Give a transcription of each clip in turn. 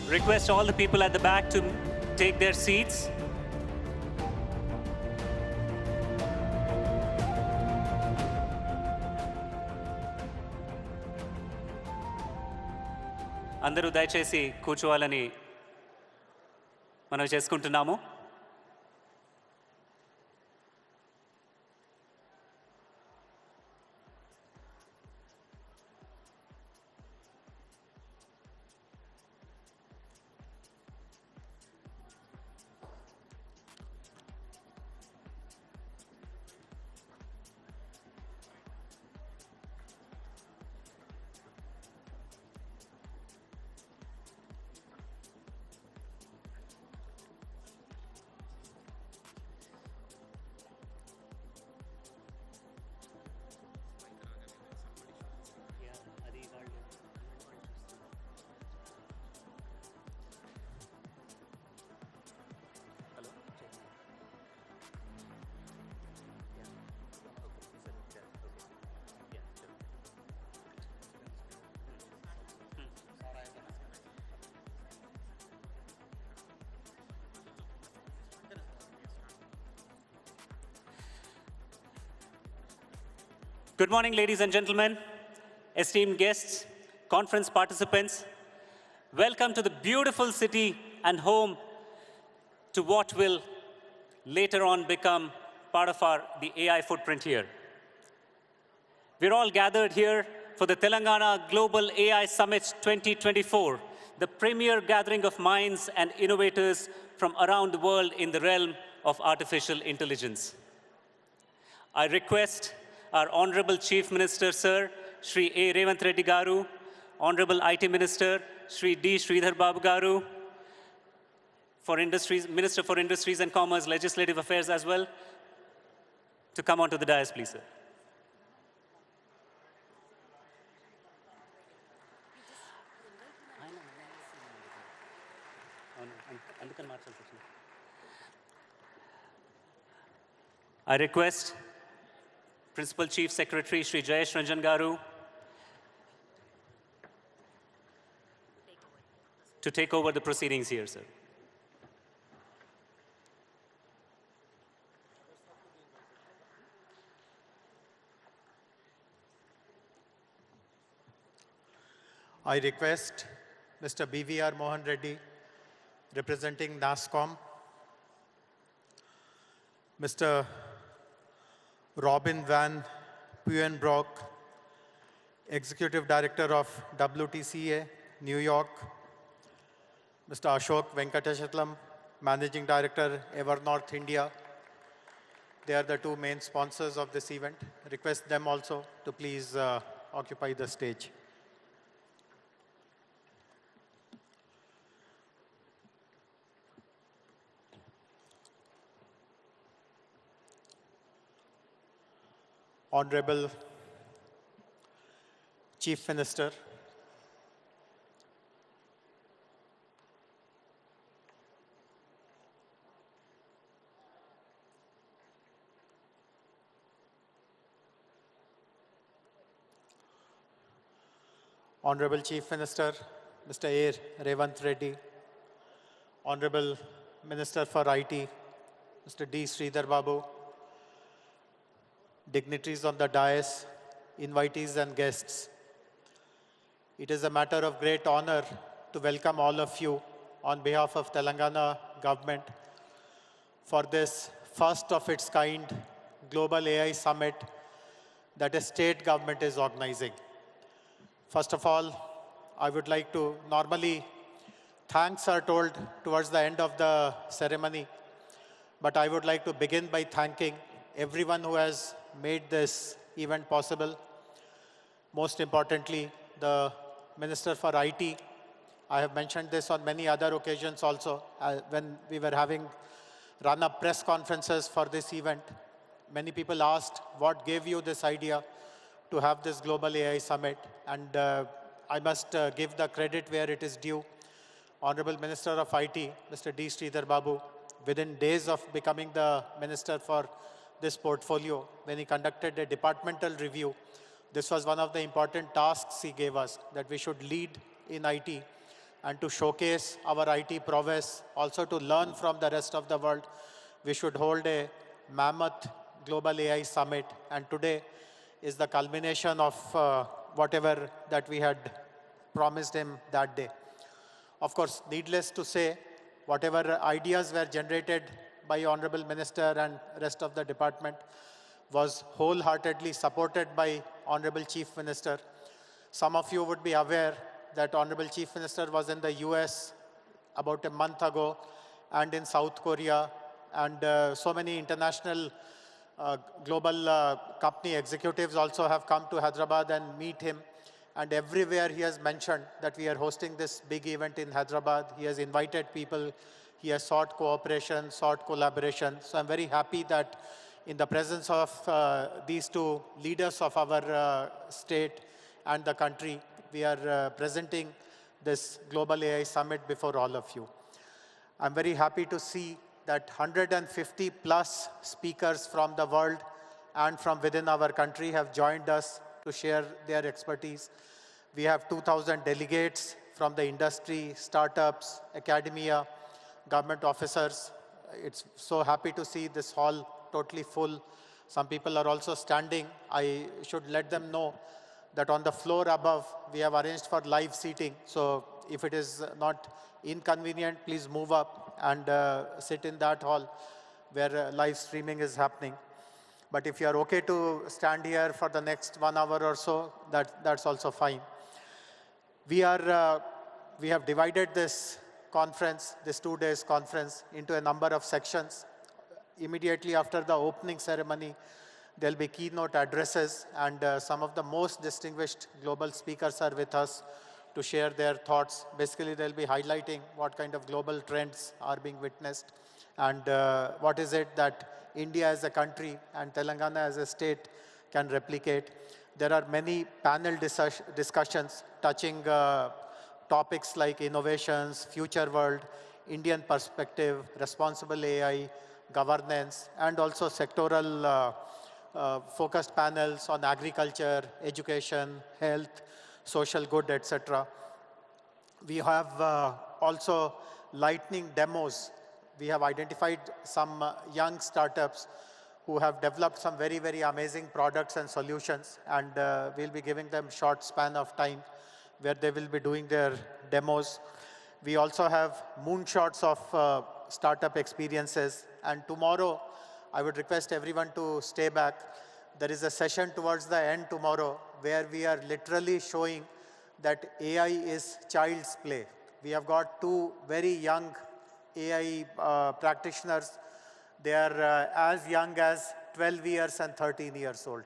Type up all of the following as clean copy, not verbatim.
Request all the people at the back to take their seats. అందరూ దయచేసి కూర్చోవాలని మనం చేసుకుంటున్నాము. Good morning, ladies and gentlemen, esteemed guests, conference participants. Welcome to the beautiful city and home to what will later on become part of the AI footprint here. We're all gathered here for the Telangana Global AI Summit 2024, the premier gathering of minds and innovators from around the world in the realm of artificial intelligence. I request our Honorable Chief Minister, Sir, Shri A. Revanth Reddy Garu, Honorable IT Minister, Shri D. Sridhar Babu Garu, Minister for Industries and Commerce, Legislative Affairs as well, to come onto the dais, please, sir. I request Principal Chief Secretary Shri Jayesh Ranjan Garu to take over the proceedings here, sir. I request Mr. BVR Mohan Reddy, representing NASSCOM, Mr. Robin Van Puyenbroek, Executive Director of WTCA, New York, Mr. Ashok Venkateshatlam, Managing Director, Evernorth India. They are the two main sponsors of this event. Request them also to please occupy the stage. Honorable Chief Minister, Honorable Chief Minister, Mr. A. Revanth Reddy, Honorable Minister for IT, Mr. D. Sridhar Babu, dignitaries on the dais, invitees and guests. It is a matter of great honor to welcome all of you on behalf of Telangana government for this first of its kind Global AI Summit that a state government is organizing. First of all, I would like to normally thanks are told towards the end of the ceremony, but I would like to begin by thanking everyone who has made this event possible. Most importantly, the Minister for IT. I have mentioned this on many other occasions also when we were having run-up press conferences for this event. Many people asked, what gave you this idea to have this Global AI Summit? And I must give the credit where it is due. Honorable Minister of IT, Mr. D. Sridhar Babu, within days of becoming the Minister for this portfolio, when he conducted a departmental review, this was one of the important tasks he gave us, that we should lead in IT and to showcase our IT prowess, also to learn from the rest of the world, we should hold a mammoth Global AI Summit. And today is the culmination of whatever that we had promised him that day. Of course, needless to say, whatever ideas were generated by Honorable Minister and rest of the department was wholeheartedly supported by Honorable Chief Minister. Some of you would be aware that Honorable Chief Minister was in the US about a month ago and in South Korea, and so many international global company executives also have come to Hyderabad and meet him. And everywhere he has mentioned that we are hosting this big event in Hyderabad. He has invited people. He has sought cooperation, sought collaboration. So I'm very happy that in the presence of these two leaders of our state and the country, we are presenting this Global AI Summit before all of you. I'm very happy to see that 150 plus speakers from the world and from within our country have joined us to share their expertise. We have 2,000 delegates from the industry, startups, academia, government officers. It's so happy to see this hall totally full. Some people are also standing. I should let them know that on the floor above, we have arranged for live seating. So if it is not inconvenient, please move up and sit in that hall where live streaming is happening. But if you are okay to stand here for the next 1 hour or so, that's also fine. We have divided this conference, this 2 days conference, into a number of sections. Immediately after the opening ceremony, there'll be keynote addresses, and some of the most distinguished global speakers are with us to share their thoughts. Basically, they'll be highlighting what kind of global trends are being witnessed and what is it that India as a country and Telangana as a state can replicate. There are many panel discussions touching topics like innovations, future world, Indian perspective, responsible AI, governance, and also sectoral focused panels on agriculture, education, health, social good, etc. We have also lightning demos. We have identified some young startups who have developed some very, very amazing products and solutions, and we'll be giving them short span of time where they will be doing their demos. We also have moonshots of startup experiences, and tomorrow, I would request everyone to stay back. There is a session towards the end tomorrow where we are literally showing that AI is child's play. We have got two very young AI practitioners. They are as young as 12 years and 13 years old.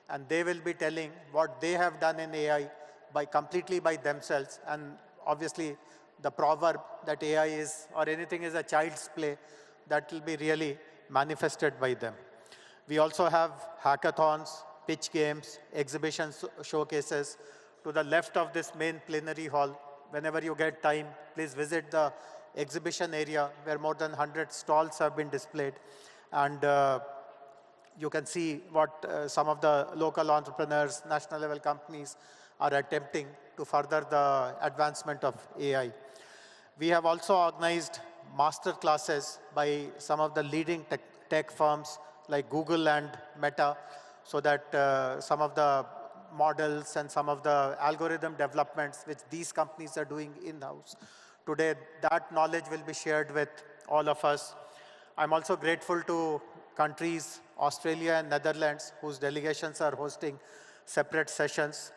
And they will be telling what they have done in AI completely by themselves. And obviously, the proverb that AI is, or anything is a child's play, that will be really manifested by them. We also have hackathons, pitch games, exhibitions, showcases. To the left of this main plenary hall, whenever you get time, please visit the exhibition area where more than 100 stalls have been displayed. And you can see what some of the local entrepreneurs, national level companies are attempting to further the advancement of AI. We have also organized master classes by some of the leading tech firms like Google and Meta, so that some of the models and some of the algorithm developments which these companies are doing in-house. Today, that knowledge will be shared with all of us. I'm also grateful to countries, Australia and Netherlands, whose delegations are hosting separate sessions.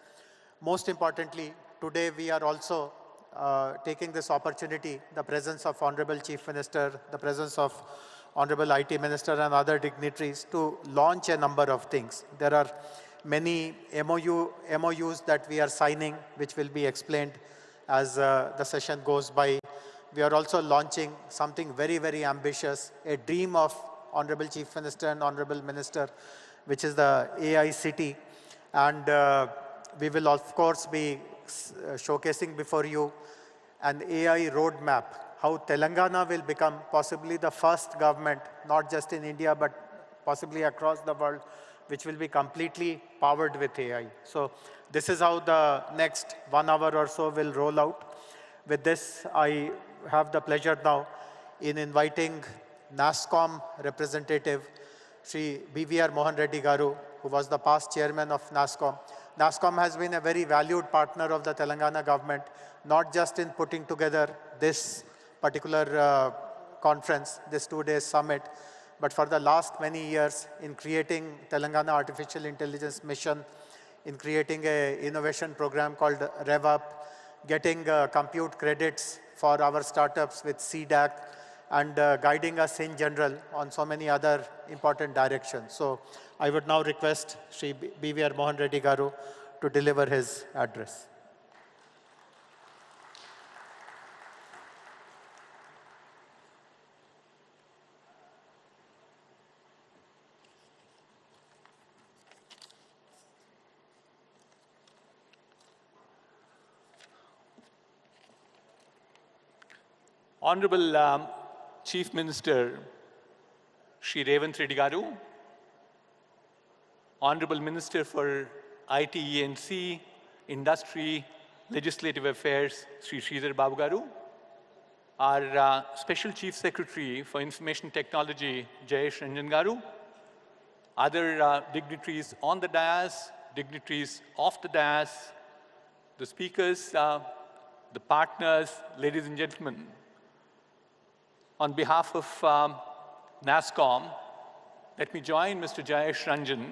Most importantly, today we are also taking this opportunity, the presence of Honorable Chief Minister, the presence of Honorable IT Minister and other dignitaries to launch a number of things. There are many MOUs that we are signing, which will be explained as the session goes by. We are also launching something very, very ambitious, a dream of Honorable Chief Minister and Honorable Minister, which is the AI City. And we will, of course, be showcasing before you an AI roadmap, how Telangana will become possibly the first government, not just in India, but possibly across the world, which will be completely powered with AI. So this is how the next 1 hour or so will roll out. With this, I have the pleasure now in inviting NASSCOM representative, Shri BVR Mohan Reddy Garu, who was the past chairman of NASSCOM. NASSCOM has been a very valued partner of the Telangana government, not just in putting together this particular conference, this 2-day summit, but for the last many years in creating Telangana Artificial Intelligence Mission, in creating an innovation program called RevUp, getting compute credits for our startups with CDAC, and guiding us in general on so many other important directions. So I would now request Shri BVR Mohan Reddy Garu to deliver his address. Honorable Chief Minister Shri Revanth Reddy Garu, Honorable Minister for IT, E&C, Industry, Legislative Affairs, Shri Sridhar Babu Garu, our Special Chief Secretary for Information Technology, Jayesh Ranjan Garu, other dignitaries on the dais, dignitaries off the dais, the speakers, the partners, ladies and gentlemen. On behalf of NASSCOM, let me join Mr. Jayesh Ranjan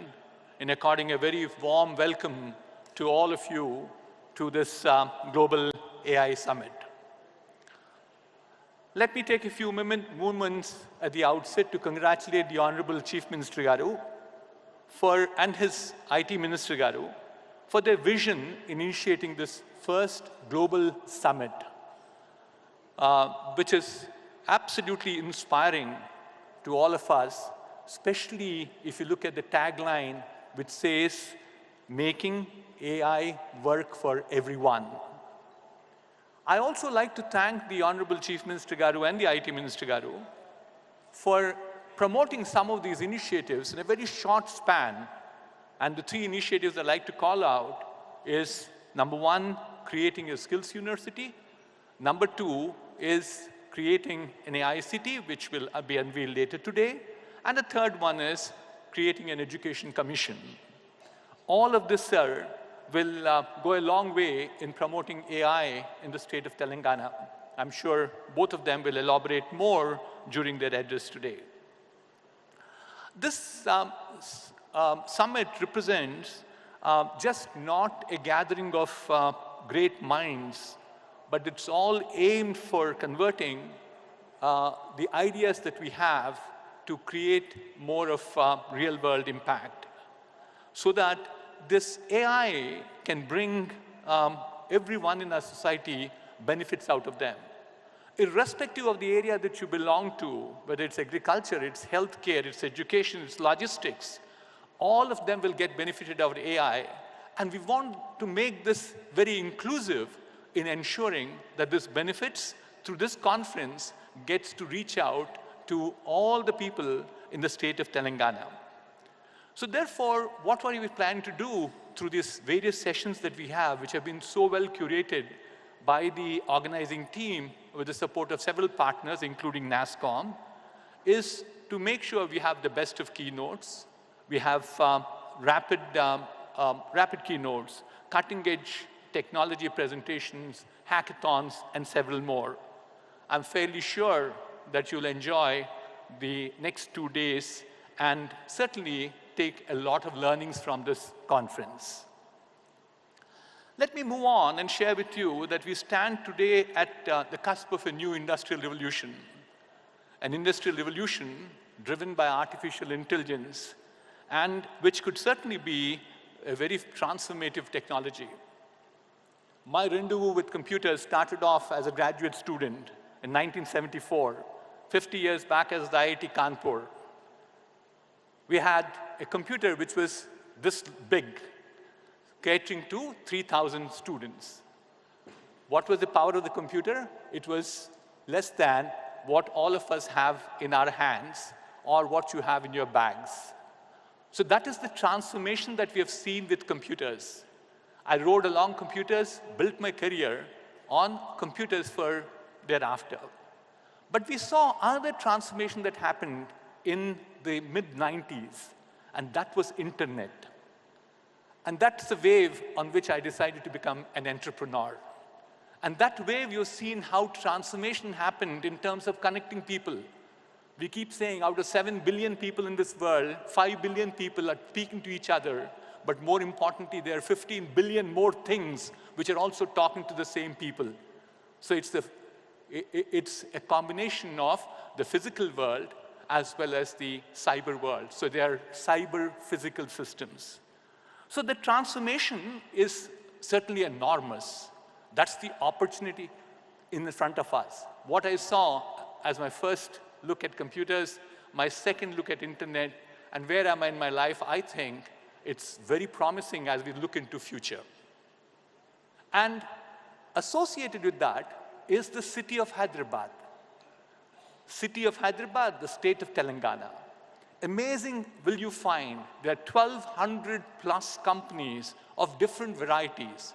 in according a very warm welcome to all of you to this Global AI Summit. Let me take a few moments at the outset to congratulate the Honorable Chief Minister Garu and his IT Minister Garu for their vision in initiating this first Global Summit, which is absolutely inspiring to all of us, especially if you look at the tagline which says, making AI work for everyone. I also like to thank the Honorable Chief Minister Garu and the IT Minister Garu for promoting some of these initiatives in a very short span. And the 3 initiatives I'd like to call out is, number 1, creating a skills university. Number 2 is creating an AI city, which will be unveiled later today. And the third one is creating an education commission. All of this, sir, will go a long way in promoting AI in the state of Telangana. I'm sure both of them will elaborate more during their address today. This summit represents just not a gathering of great minds, but it's all aimed for converting the ideas that we have to create more of real-world impact, so that this AI can bring everyone in our society benefits out of them. Irrespective of the area that you belong to, whether it's agriculture, it's healthcare, it's education, it's logistics, all of them will get benefited out of AI. And we want to make this very inclusive in ensuring that this benefits through this conference gets to reach out to all the people in the state of Telangana. So therefore, what are we planning to do through these various sessions that we have, which have been so well curated by the organizing team with the support of several partners, including NASSCOM, is to make sure we have the best of keynotes. We have rapid keynotes, cutting-edge technology presentations, hackathons, and several more. I'm fairly sure that you'll enjoy the next 2 days and certainly take a lot of learnings from this conference. Let me move on and share with you that we stand today at the cusp of a new industrial revolution, an industrial revolution driven by artificial intelligence, and which could certainly be a very transformative technology. My rendezvous with computers started off as a graduate student in 1974, 50 years back as the IIT Kanpur. We had a computer which was this big, catering to 3,000 students. What was the power of the computer? It was less than what all of us have in our hands or what you have in your bags. So that is the transformation that we have seen with computers. I rode along computers, built my career, on computers for thereafter. But we saw another transformation that happened in the mid-90s, and that was internet. And that's the wave on which I decided to become an entrepreneur. And that wave, you've seen how transformation happened in terms of connecting people. We keep saying out of 7 billion people in this world, 5 billion people are speaking to each other. But more importantly, there are 15 billion more things which are also talking to the same people. So it's a combination of the physical world as well as the cyber world. So they are cyber-physical systems. So the transformation is certainly enormous. That's the opportunity in the front of us. What I saw as my first look at computers, my second look at internet, and where am I in my life, I think it's very promising as we look into future. And associated with that is the city of Hyderabad. City of Hyderabad, the state of Telangana. Amazing will you find there are 1,200 plus companies of different varieties,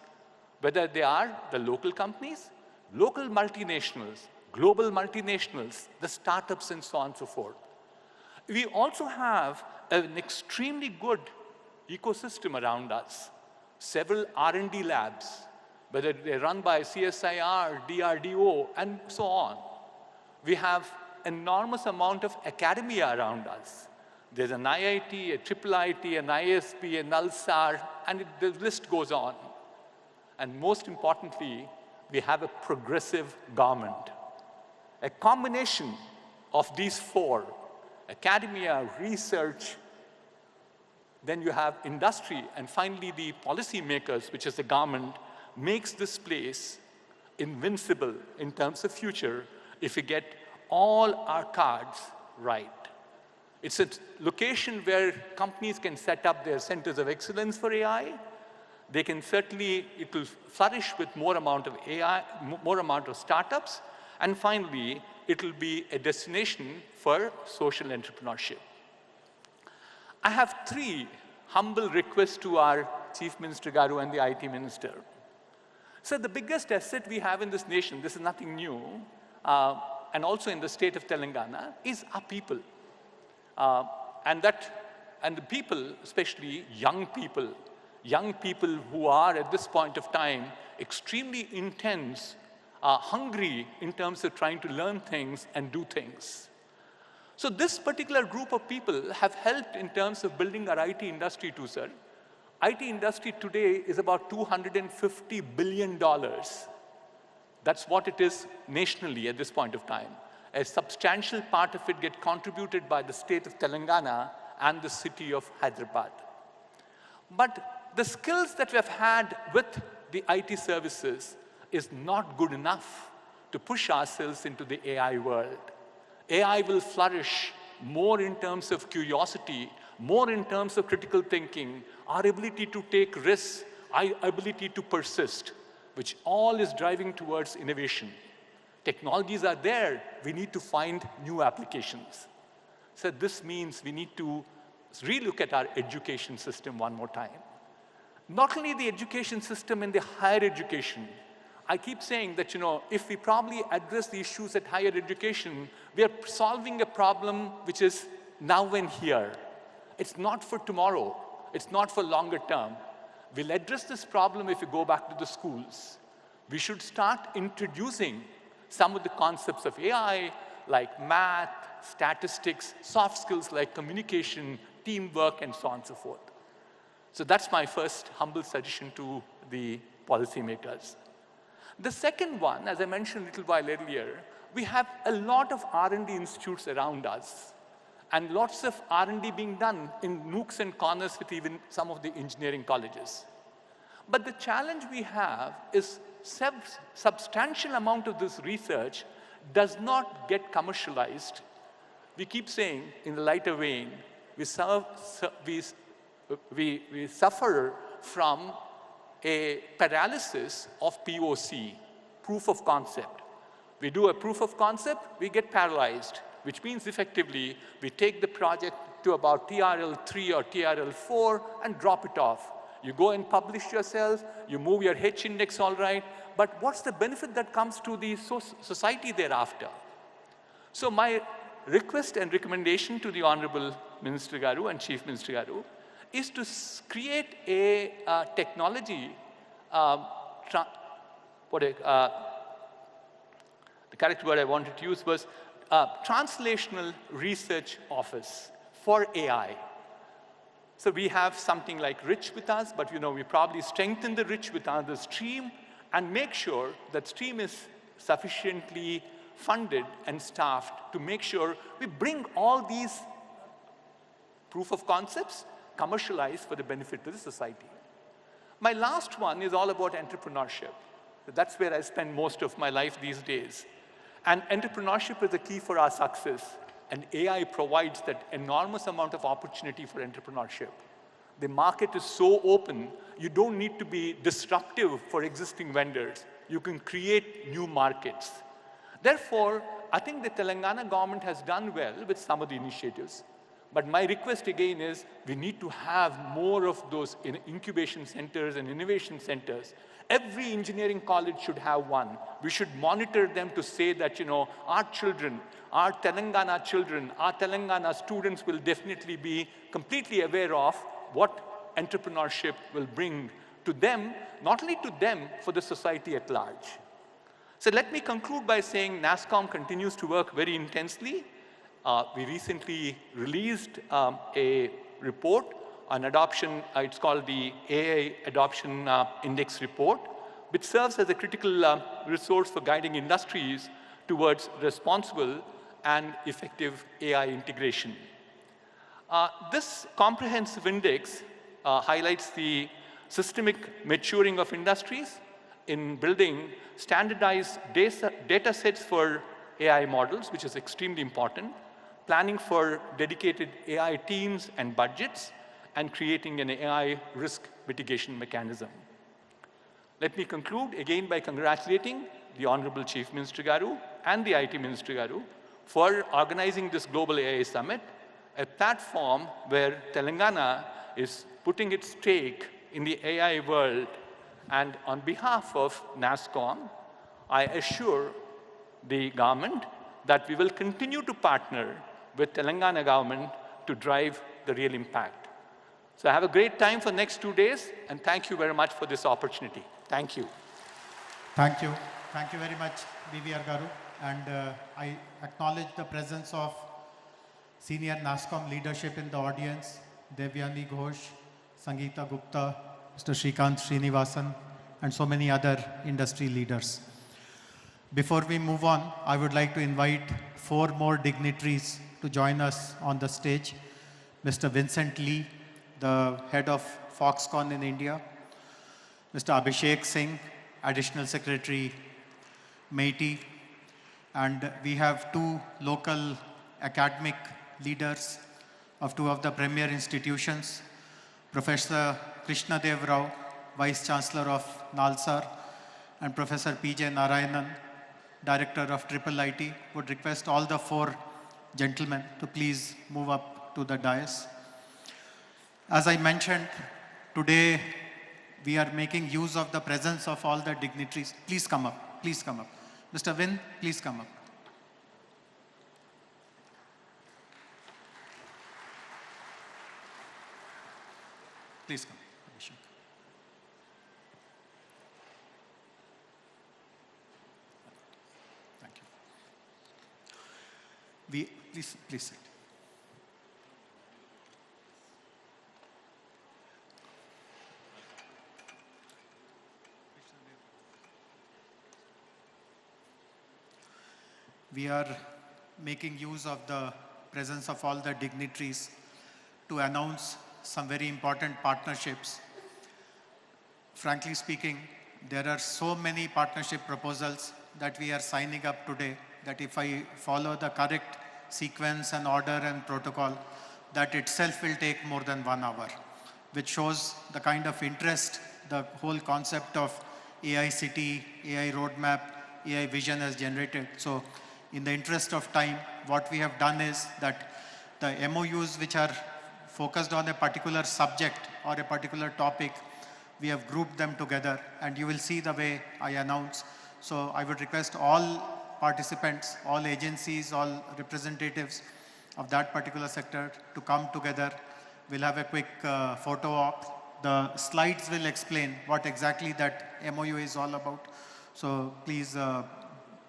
whether they are the local companies, local multinationals, global multinationals, the startups, and so on and so forth. We also have an extremely good ecosystem around us. Several R&D labs, whether they're run by CSIR, DRDO, and so on. We have enormous amount of academia around us. There's an IIT, a IIIT, an ISB, an ULSAR, and the list goes on. And most importantly, we have a progressive government. A combination of these four, academia, research, then you have industry, and finally the policymakers, which is the government, makes this place invincible in terms of future if we get all our cards right. It's a location where companies can set up their centers of excellence for AI. They can certainly, it will flourish with more amount of AI, more amount of startups. And finally, it will be a destination for social entrepreneurship. I have 3 humble requests to our Chief Minister Garu and the IT Minister. So the biggest asset we have in this nation, this is nothing new, and also in the state of Telangana, is our people. And the people, especially young people who are at this point of time extremely intense, hungry in terms of trying to learn things and do things. So this particular group of people have helped in terms of building our IT industry too, sir. IT industry today is about $250 billion. That's what it is nationally at this point of time. A substantial part of it gets contributed by the state of Telangana and the city of Hyderabad. But the skills that we have had with the IT services is not good enough to push ourselves into the AI world. AI will flourish more in terms of curiosity, more in terms of critical thinking, our ability to take risks, our ability to persist, which all is driving towards innovation. Technologies are there. We need to find new applications. So this means we need to relook at our education system one more time. Not only the education system in the higher education. I keep saying that, if we probably address the issues at higher education, we are solving a problem which is now and here. It's not for tomorrow. It's not for longer term. We'll address this problem if we go back to the schools. We should start introducing some of the concepts of AI, like math, statistics, soft skills like communication, teamwork, and so on and so forth. So that's my first humble suggestion to the policymakers. The second one, as I mentioned a little while earlier, we have a lot of R&D institutes around us, and lots of R&D being done in nooks and corners with even some of the engineering colleges. But the challenge we have is substantial amount of this research does not get commercialized. We keep saying, in the lighter vein, we suffer from a paralysis of POC, proof of concept. We do a proof of concept, we get paralyzed, which means effectively we take the project to about TRL 3 or TRL 4 and drop it off. You go and publish yourself, you move your H index all right, but what's the benefit that comes to the society thereafter? So my request and recommendation to the Honorable Minister Garu and Chief Minister Garu is to create a technology, the correct word I wanted to use was translational research office for AI. So we have something like Rich with us, but we probably strengthen the Rich with another stream and make sure that stream is sufficiently funded and staffed to make sure we bring all these proof of concepts commercialized for the benefit of the society. My last one is all about entrepreneurship. That's where I spend most of my life these days. And entrepreneurship is the key for our success. And AI provides that enormous amount of opportunity for entrepreneurship. The market is so open, you don't need to be disruptive for existing vendors. You can create new markets. Therefore, I think the Telangana government has done well with some of the initiatives. But my request again is we need to have more of those incubation centers and innovation centers. Every engineering college should have one. We should monitor them to say that, our children, our Telangana children, our Telangana students will definitely be completely aware of what entrepreneurship will bring to them, not only to them, for the society at large. So let me conclude by saying NASSCOM continues to work very intensely. We recently released a report on adoption. It's called the AI Adoption Index Report, which serves as a critical resource for guiding industries towards responsible and effective AI integration. This comprehensive index highlights the systemic maturing of industries in building standardized data sets for AI models, which is extremely important, planning for dedicated AI teams and budgets, and creating an AI risk mitigation mechanism. Let me conclude again by congratulating the Honorable Chief Minister Garu and the IT Minister Garu for organizing this Global AI Summit, a platform where Telangana is putting its stake in the AI world. And on behalf of NASSCOM, I assure the government that we will continue to partner with Telangana government to drive the real impact. So have a great time for the next 2 days, and thank you very much for this opportunity. Thank you. Thank you. Thank you very much, BVR Garu. And I acknowledge the presence of senior NASSCOM leadership in the audience, Devyani Ghosh, Sangeeta Gupta, Mr. Shrikant Srinivasan, and so many other industry leaders. Before we move on, I would like to invite 4 more dignitaries to join us on the stage. Mr. Vincent Lee, the head of Foxconn in India. Mr. Abhishek Singh, Additional Secretary, MeitY. And we have 2 local academic leaders of 2 of the premier institutions, Professor Krishna Dev Rao, Vice Chancellor of Nalsar, and Professor P.J. Narayanan, Director of IIIT. Would request all the 4 gentlemen to please move up to the dais. As I mentioned, today we are making use of the presence of all the dignitaries. Please come up, please come up. Mr. Vin, please come up. Please come. Thank you. Please sit. We are making use of the presence of all the dignitaries to announce some very important partnerships. Frankly speaking, there are so many partnership proposals that we are signing up today that if I follow the correct sequence and order and protocol, that itself will take more than 1 hour, which shows the kind of interest the whole concept of AI city, AI roadmap, AI vision has generated. So in the interest of time, what we have done is that the MOUs which are focused on a particular subject or a particular topic we have grouped them together, and you will see the way I announce. So I would request all participants, all agencies, all representatives of that particular sector to come together. We'll have a quick photo op. The slides will explain what exactly that MOU is all about. So please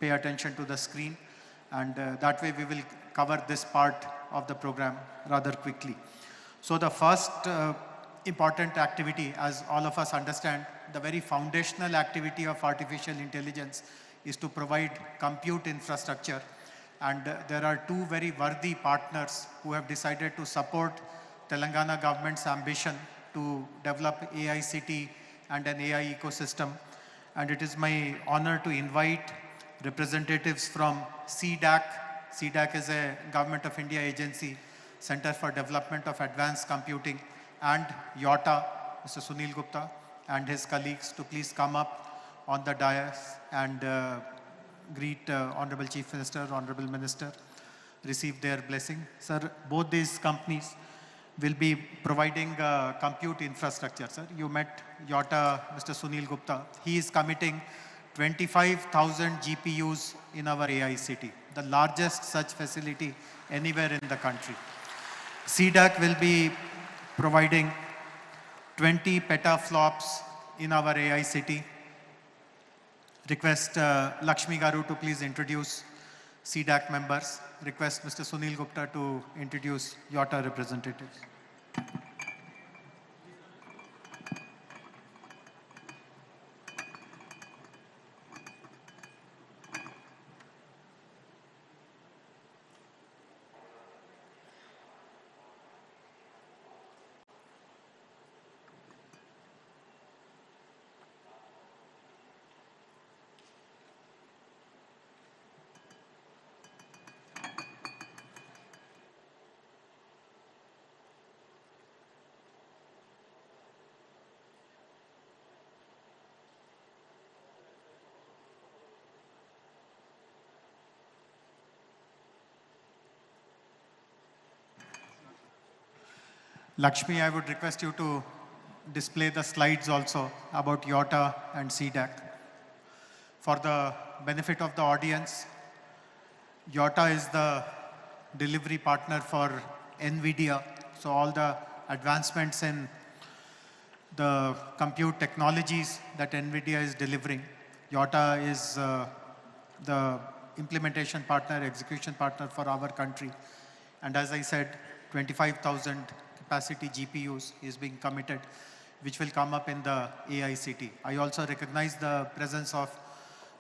pay attention to the screen, and that way we will cover this part of the program rather quickly. So the first important activity, as all of us understand, the very foundational activity of artificial intelligence is to provide compute infrastructure. And there are two very worthy partners who have decided to support Telangana government's ambition to develop AICT and an AI ecosystem. And it is my honor to invite representatives from CDAC. CDAC is a Government of India agency, Center for Development of Advanced Computing, and YOTA, Mr. Sunil Gupta, and his colleagues to please come up on the dais and greet Honorable Chief Minister, Honorable Minister, receive their blessing. Sir, both these companies will be providing compute infrastructure. Sir, you met YOTA, Mr. Sunil Gupta. He is committing 25,000 GPUs in our AICT, the largest such facility anywhere in the country. CDAC will be providing 20 petaflops in our AICT. Request Lakshmi Garu to please introduce CDAC members. Request Mr. Sunil Gupta to introduce YOTA representatives. Lakshmi, I would request you to display the slides also about YOTA and CDAC. For the benefit of the audience, YOTA is the delivery partner for NVIDIA. So all the advancements in the compute technologies that NVIDIA is delivering, YOTA is the implementation partner, execution partner for our country. And as I said, 25,000 capacity GPUs is being committed, which will come up in the AICT. I also recognize the presence of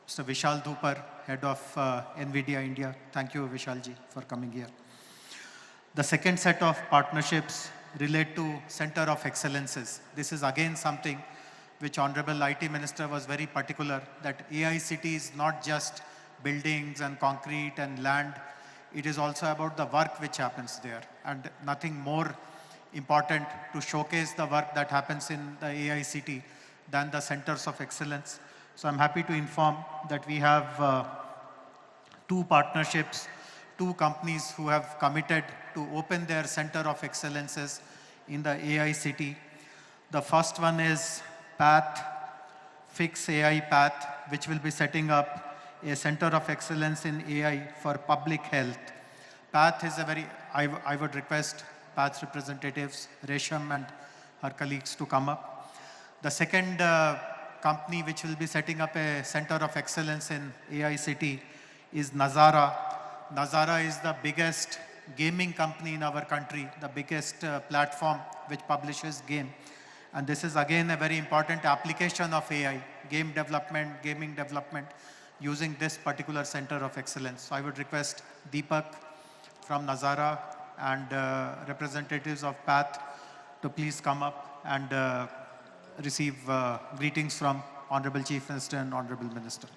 Mr. Vishal Dhupar, head of NVIDIA India. Thank you, Vishalji, for coming here. The second set of partnerships relate to Center of Excellences. This is again something which Honorable IT Minister was very particular, that AICT is not just buildings and concrete and land. It is also about the work which happens there, and nothing more important to showcase the work that happens in the AICT than the centers of excellence. So I'm happy to inform that we have two partnerships, two companies who have committed to open their center of excellences in the AICT. The first one is PATH, Fix AI PATH, which will be setting up a center of excellence in AI for public health. PATH is a very, I would request PATH representatives, Resham and her colleagues to come up. The second company which will be setting up a center of excellence in AICT is Nazara. Nazara is the biggest gaming company in our country, the biggest platform which publishes game. And this is again a very important application of AI, game development, gaming development, using this particular center of excellence. So I would request Deepak from Nazara and representatives of PATH to please come up and receive greetings from Honorable Chief Minister and Honorable Minister.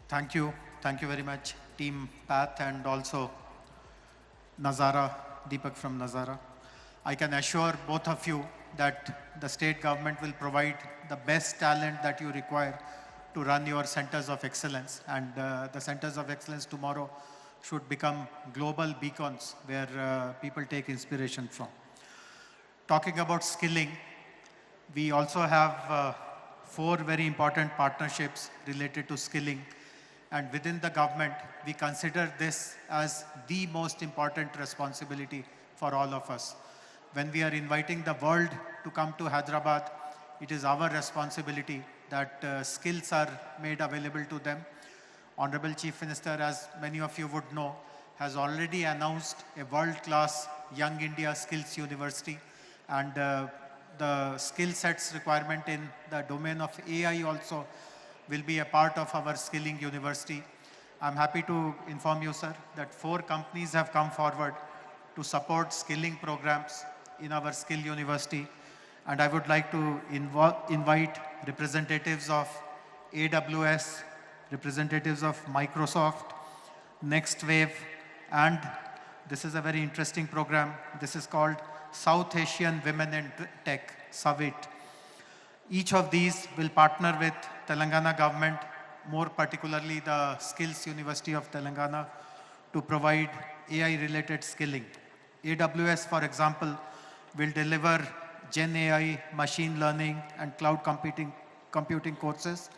Thank you. Thank you very much, Team Path, and also Nazara, Deepak from Nazara. I can assure both of you that the state government will provide the best talent that you require to run your centers of excellence. And the centers of excellence tomorrow should become global beacons where people take inspiration from. Talking about skilling, we also have 4 very important partnerships related to skilling. And within the government, we consider this as the most important responsibility for all of us. When we are inviting the world to come to Hyderabad, it is our responsibility that skills are made available to them. Honorable Chief Minister, as many of you would know, has already announced a world-class Young India Skills University, and the skill sets requirement in the domain of AI also will be a part of our skilling university. I'm happy to inform you, sir, that 4 companies have come forward to support skilling programs in our skill university. And I would like to invite representatives of AWS, representatives of Microsoft, Next Wave, and this is a very interesting program. This is called South Asian Women in Tech Summit. Each of these will partner with Telangana government, more particularly the Skills University of Telangana, to provide AI-related skilling. AWS, for example, will deliver Gen AI, machine learning, and cloud computing courses.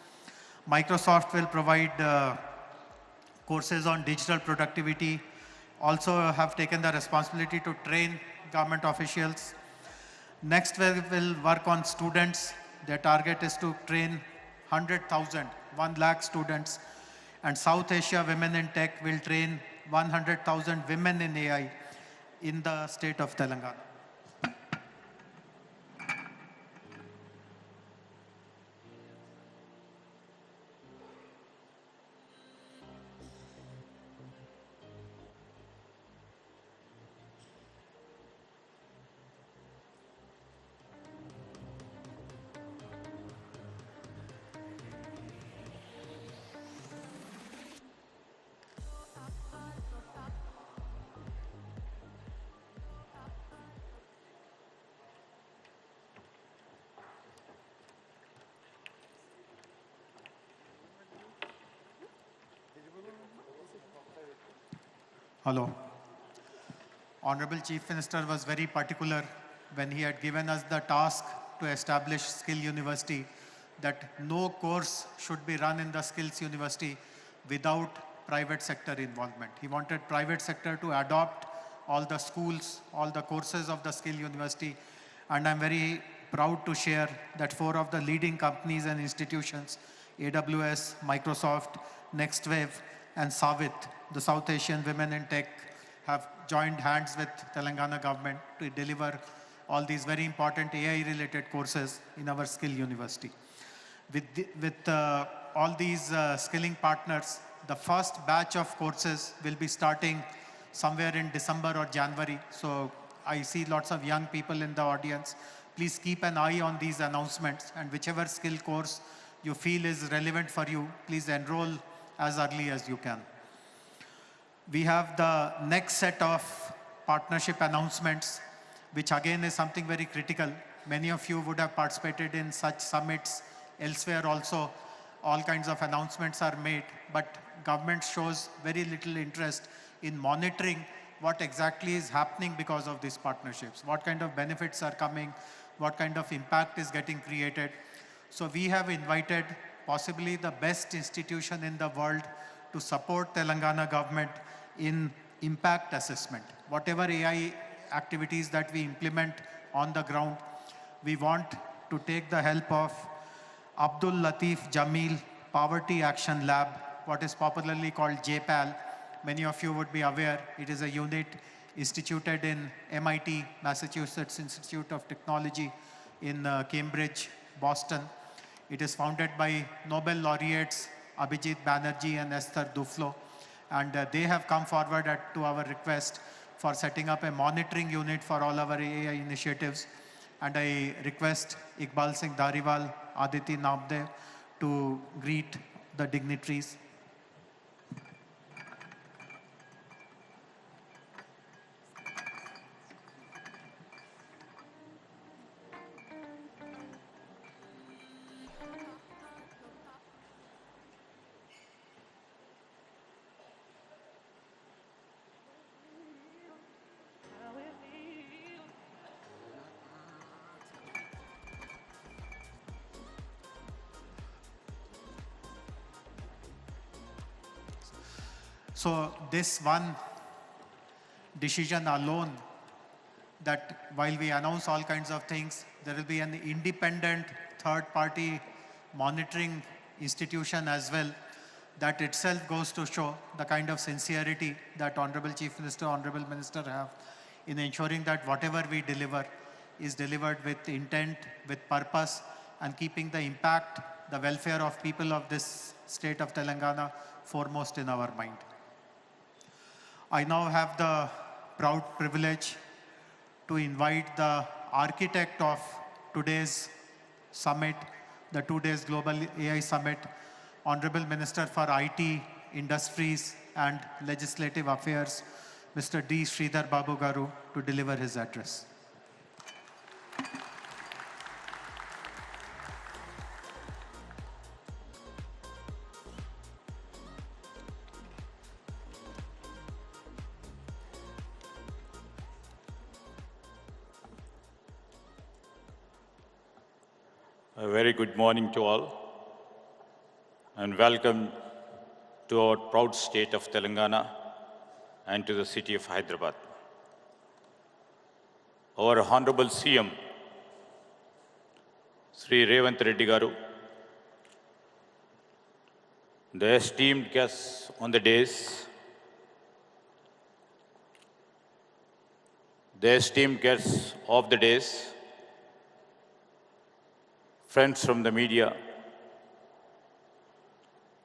Microsoft will provide courses on digital productivity, also have taken the responsibility to train government officials. Next, we will work on students. Their target is to train 100,000, 1 lakh students. And South Asia Women in Tech will train 100,000 women in AI in the state of Telangana. Hello. Honorable Chief Minister was very particular when he had given us the task to establish Skill University that no course should be run in the Skills University without private sector involvement. He wanted private sector to adopt all the schools, all the courses of the Skill University, and I'm very proud to share that 4 of the leading companies and institutions, AWS, Microsoft, NextWave, and Savit, the South Asian Women in Tech, have joined hands with Telangana government to deliver all these very important AI-related courses in our Skill University. With all these skilling partners, the first batch of courses will be starting somewhere in December or January. So I see lots of young people in the audience. Please keep an eye on these announcements, and whichever skill course you feel is relevant for you, please enroll as early as you can. We have the next set of partnership announcements, which again is something very critical. Many of you would have participated in such summits elsewhere also. All kinds of announcements are made, but government shows very little interest in monitoring what exactly is happening because of these partnerships, what kind of benefits are coming, what kind of impact is getting created. So we have invited possibly the best institution in the world to support Telangana government in impact assessment. Whatever AI activities that we implement on the ground, we want to take the help of Abdul Latif Jameel Poverty Action Lab, what is popularly called JPAL. Many of you would be aware, it is a unit instituted in MIT, Massachusetts Institute of Technology in Cambridge, Boston. It is founded by Nobel laureates Abhijit Banerjee and Esther Duflo. And they have come forward to our request for setting up a monitoring unit for all our AI initiatives. And I request Iqbal Singh Dhariwal, Aditi Nabde to greet the dignitaries. So this one decision alone, that while we announce all kinds of things, there will be an independent third-party monitoring institution as well, that itself goes to show the kind of sincerity that Honorable Chief Minister, Honorable Minister have in ensuring that whatever we deliver is delivered with intent, with purpose, and keeping the impact, the welfare of people of this state of Telangana foremost in our mind. I now have the proud privilege to invite the architect of today's summit, the 2 days Global AI Summit, Honorable Minister for IT, Industries and Legislative Affairs, Mr. D. Sridhar Babu Garu, to deliver his address. A very good morning to all, and welcome to our proud state of Telangana and to the city of Hyderabad. Our Honorable CM, Sri Revanth Reddy Garu, the esteemed guests on the dais, the esteemed guests of the dais, friends from the media,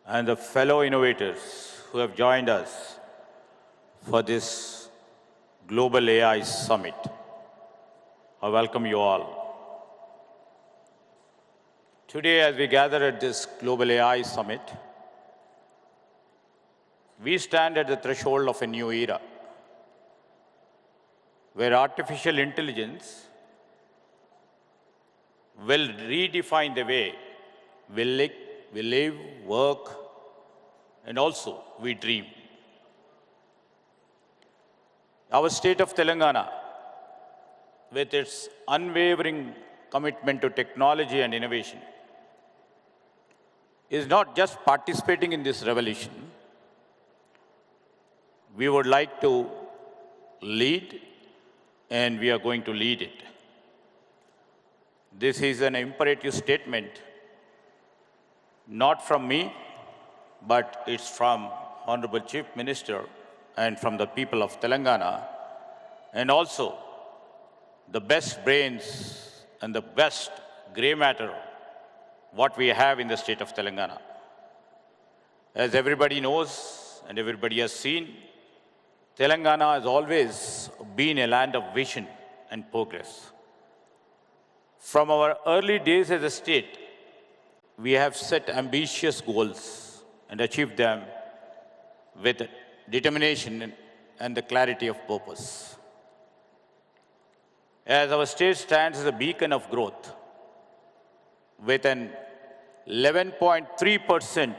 and the fellow innovators who have joined us for this Global AI Summit. I welcome you all. Today, as we gather at this Global AI Summit, we stand at the threshold of a new era, where artificial intelligence will redefine the way we live, work, and also we dream. Our state of Telangana, with its unwavering commitment to technology and innovation, is not just participating in this revolution. We would like to lead, and we are going to lead it. This is an imperative statement, not from me, but it's from Honorable Chief Minister and from the people of Telangana, and also the best brains and the best gray matter what we have in the state of Telangana. As everybody knows and everybody has seen, Telangana has always been a land of vision and progress. From our early days as a state, we have set ambitious goals and achieved them with determination and the clarity of purpose. As our state stands as a beacon of growth, with an 11.3%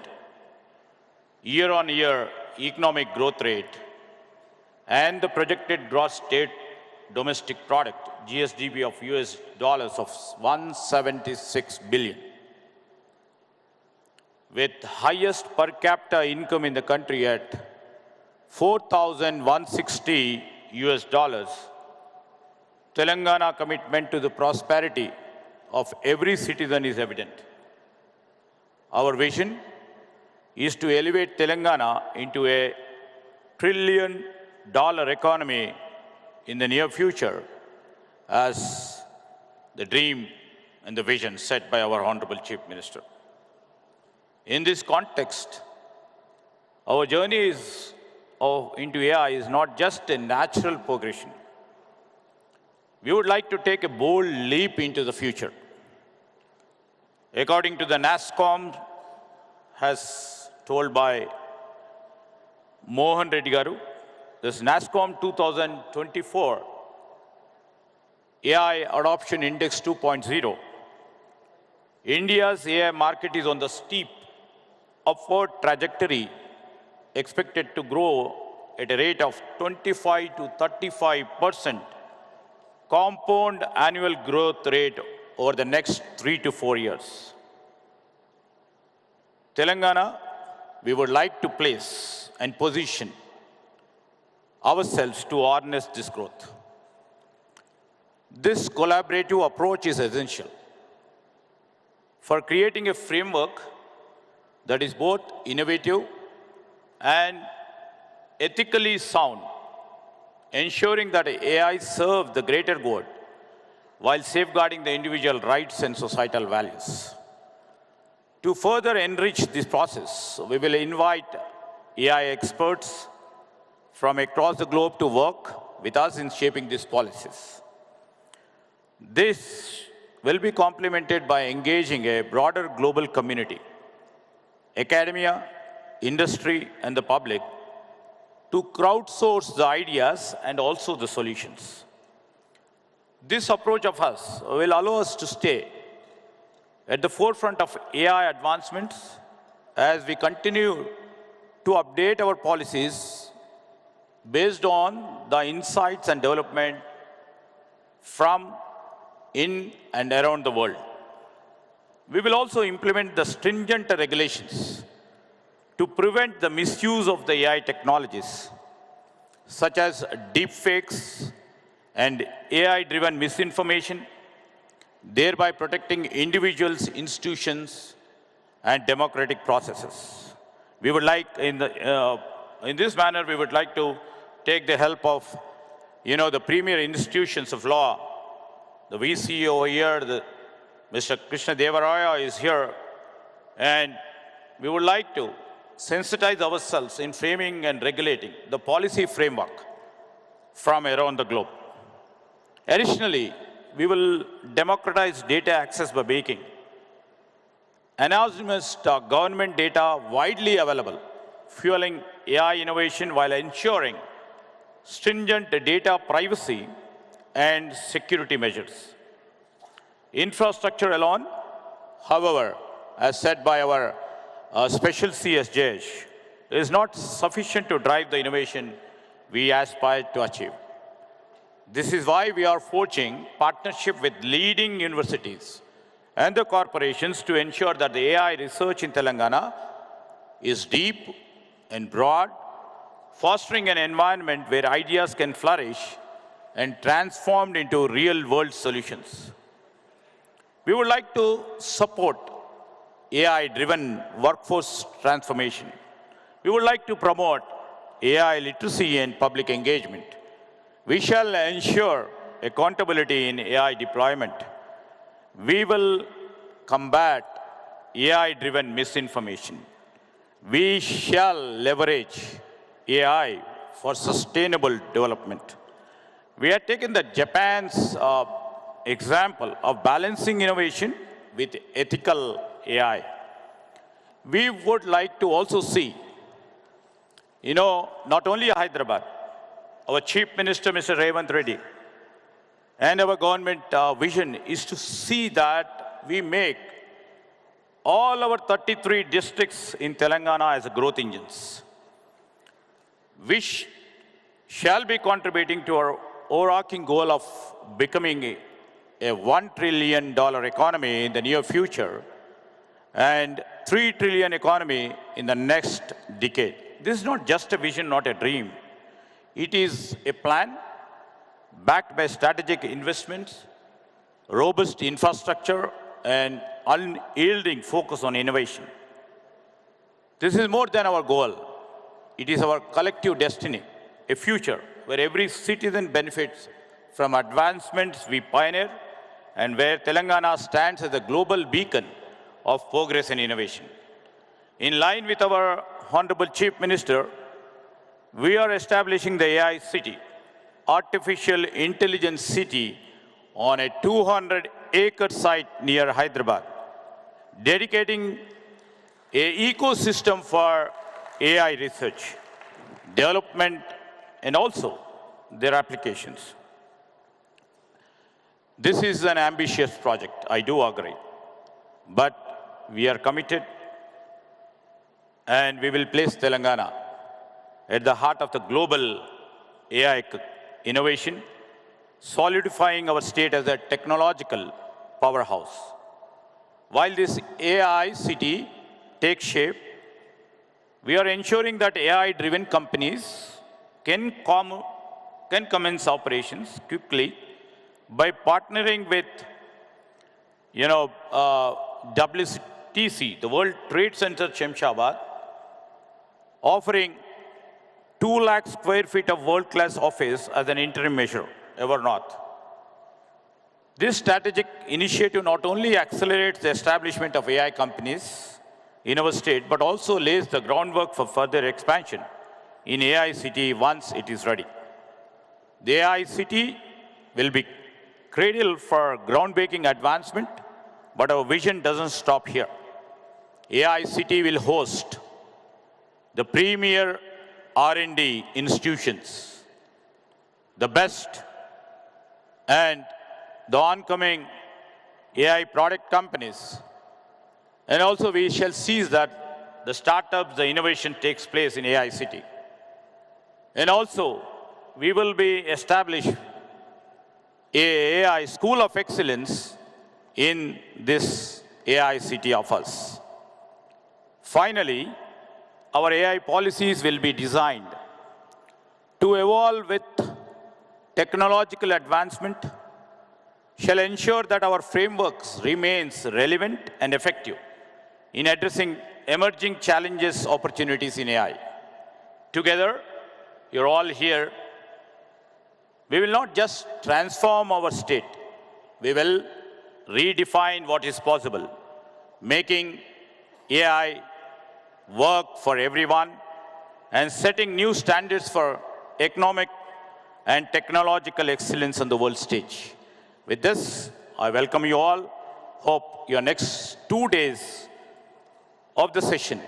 year-on-year economic growth rate and the projected gross state domestic product, GSDP of US dollars of 176 billion. With highest per capita income in the country at 4,160 US dollars, Telangana commitment to the prosperity of every citizen is evident. Our vision is to elevate Telangana into a $1 trillion economy in the near future, as the dream and the vision set by our Honorable Chief Minister. In this context, our journey into AI is not just a natural progression. We would like to take a bold leap into the future. According to the NASSCOM, as told by Mohan Reddy Garu, this NASSCOM 2024 AI Adoption Index 2.0, India's AI market is on the steep upward trajectory, expected to grow at a rate of 25 to 35% compound annual growth rate over the next 3 to 4 years. Telangana, we would like to place and position ourselves to harness this growth. This collaborative approach is essential for creating a framework that is both innovative and ethically sound, ensuring that AI serves the greater good while safeguarding the individual rights and societal values. To further enrich this process, we will invite AI experts from across the globe to work with us in shaping these policies. This will be complemented by engaging a broader global community, academia, industry, and the public to crowdsource the ideas and also the solutions. This approach of us will allow us to stay at the forefront of AI advancements as we continue to update our policies based on the insights and development from in and around the world. We will also implement the stringent regulations to prevent the misuse of the AI technologies, such as deepfakes and AI-driven misinformation, thereby protecting individuals, institutions, and democratic processes. We would like, in this manner, we would like to take the help of, the premier institutions of law. The VC over here, Mr. Krishna Devaraya is here, and we would like to sensitize ourselves in framing and regulating the policy framework from around the globe. Additionally, we will democratize data access by making anonymous government data widely available, fueling AI innovation while ensuring stringent data privacy and security measures. Infrastructure alone, however, as said by our special CS Jayesh, is not sufficient to drive the innovation we aspire to achieve. This is why we are forging partnership with leading universities and the corporations to ensure that the AI research in Telangana is deep and broad, fostering an environment where ideas can flourish and transformed into real-world solutions. We would like to support AI-driven workforce transformation. We would like to promote AI literacy and public engagement. We shall ensure accountability in AI deployment. We will combat AI-driven misinformation. We shall leverage AI for sustainable development. We have taken the Japan's example of balancing innovation with ethical AI. We would like to also see, not only Hyderabad, our Chief Minister, Mr. Revant Reddy, and our government vision is to see that we make all our 33 districts in Telangana as growth engines, which shall be contributing to our overarching goal of becoming a $1 trillion economy in the near future and $3 trillion economy in the next decade. This is not just a vision, not a dream. It is a plan backed by strategic investments, robust infrastructure, and unyielding focus on innovation. This is more than our goal. It is our collective destiny, a future where every citizen benefits from advancements we pioneer and where Telangana stands as a global beacon of progress and innovation. In line with our Honorable Chief Minister, we are establishing the AI city, artificial intelligence city, on a 200-acre site near Hyderabad, dedicating an ecosystem for AI research, development, and also their applications. This is an ambitious project, I do agree, but we are committed and we will place Telangana at the heart of the global AI innovation, solidifying our state as a technological powerhouse. While this AI city takes shape, We are ensuring that AI-driven companies can commence operations quickly by partnering with, WTC, the World Trade Center Shemshabad, offering 2 lakh square feet of world-class office as an interim measure, ever north. This strategic initiative not only accelerates the establishment of AI companies in our state, but also lays the groundwork for further expansion in AI city once it is ready. The AI city will be cradle for groundbreaking advancement, but our vision doesn't stop here. AI city will host the premier R&D institutions, the best and the oncoming AI product companies. And also we shall seize that the startups, the innovation takes place in AI city. And also we will be establish a AI school of excellence in this AI city of us. Finally, our AI policies will be designed to evolve with technological advancement, shall ensure that our frameworks remains relevant and effective in addressing emerging challenges, opportunities in AI. Together, you're all here. We will not just transform our state, we will redefine what is possible, making AI work for everyone and setting new standards for economic and technological excellence on the world stage. With this, I welcome you all. Hope your next 2 days of the session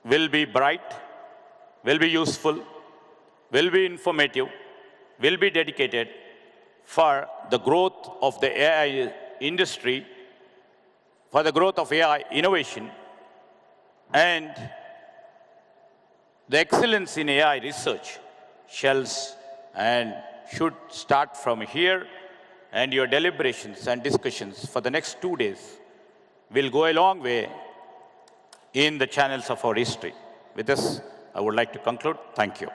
will be bright, will be useful, will be informative, will be dedicated for the growth of the AI industry, for the growth of AI innovation, and the excellence in AI research shall and should start from here, and your deliberations and discussions for the next 2 days will go a long way in the channels of our history. With this, I would like to conclude. Thank you.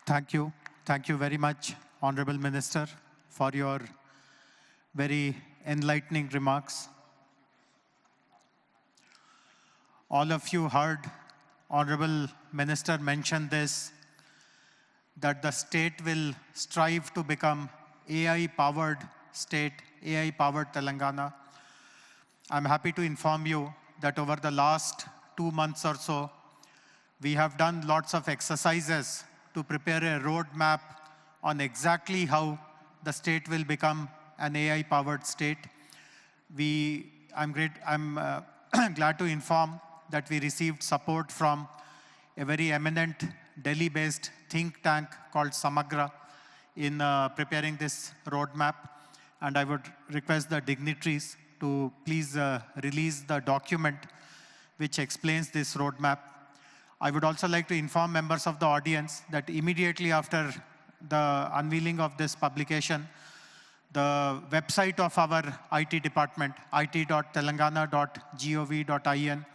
Thank you. Thank you very much, Honorable Minister, for your very enlightening remarks. All of you heard Honorable Minister mention this, that the state will strive to become AI-powered state, AI-powered Telangana. I'm happy to inform you that over the last 2 months or so, we have done lots of exercises to prepare a roadmap on exactly how the state will become an AI-powered state. I'm glad to inform that we received support from a very eminent Delhi-based think tank called Samagra in preparing this roadmap. And I would request the dignitaries to please release the document which explains this roadmap. I would also like to inform members of the audience that immediately after the unveiling of this publication, the website of our IT department, it.telangana.gov.in,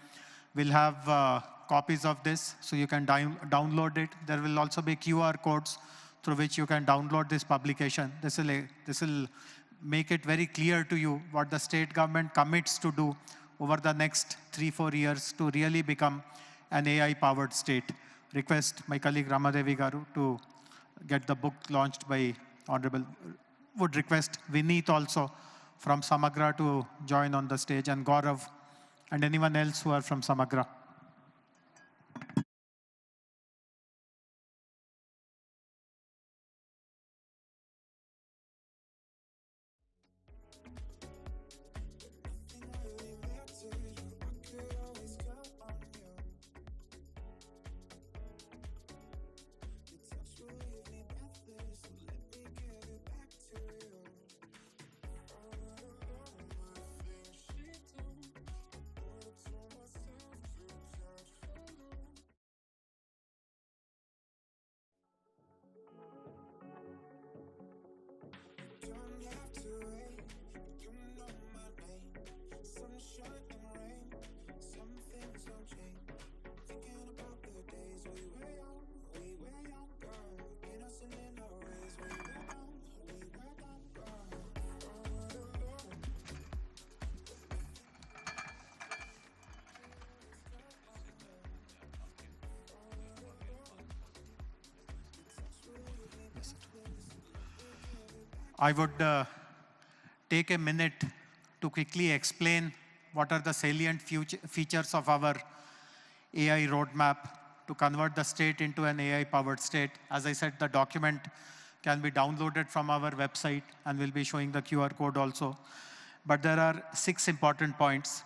will have copies of this, so you can download it. There will also be QR codes through which you can download this publication. This will make it very clear to you what the state government commits to do over the next 3-4 years to really become an AI-powered state. Request my colleague Ramadevi Garu to get the book launched by Honorable. Would request Vineet also from Samagra to join on the stage, and Gaurav and anyone else who are from Samagra. I would take a minute to quickly explain what are the salient features of our AI roadmap to convert the state into an AI-powered state. As I said, the document can be downloaded from our website, and we'll be showing the QR code also. But there are 6 important points.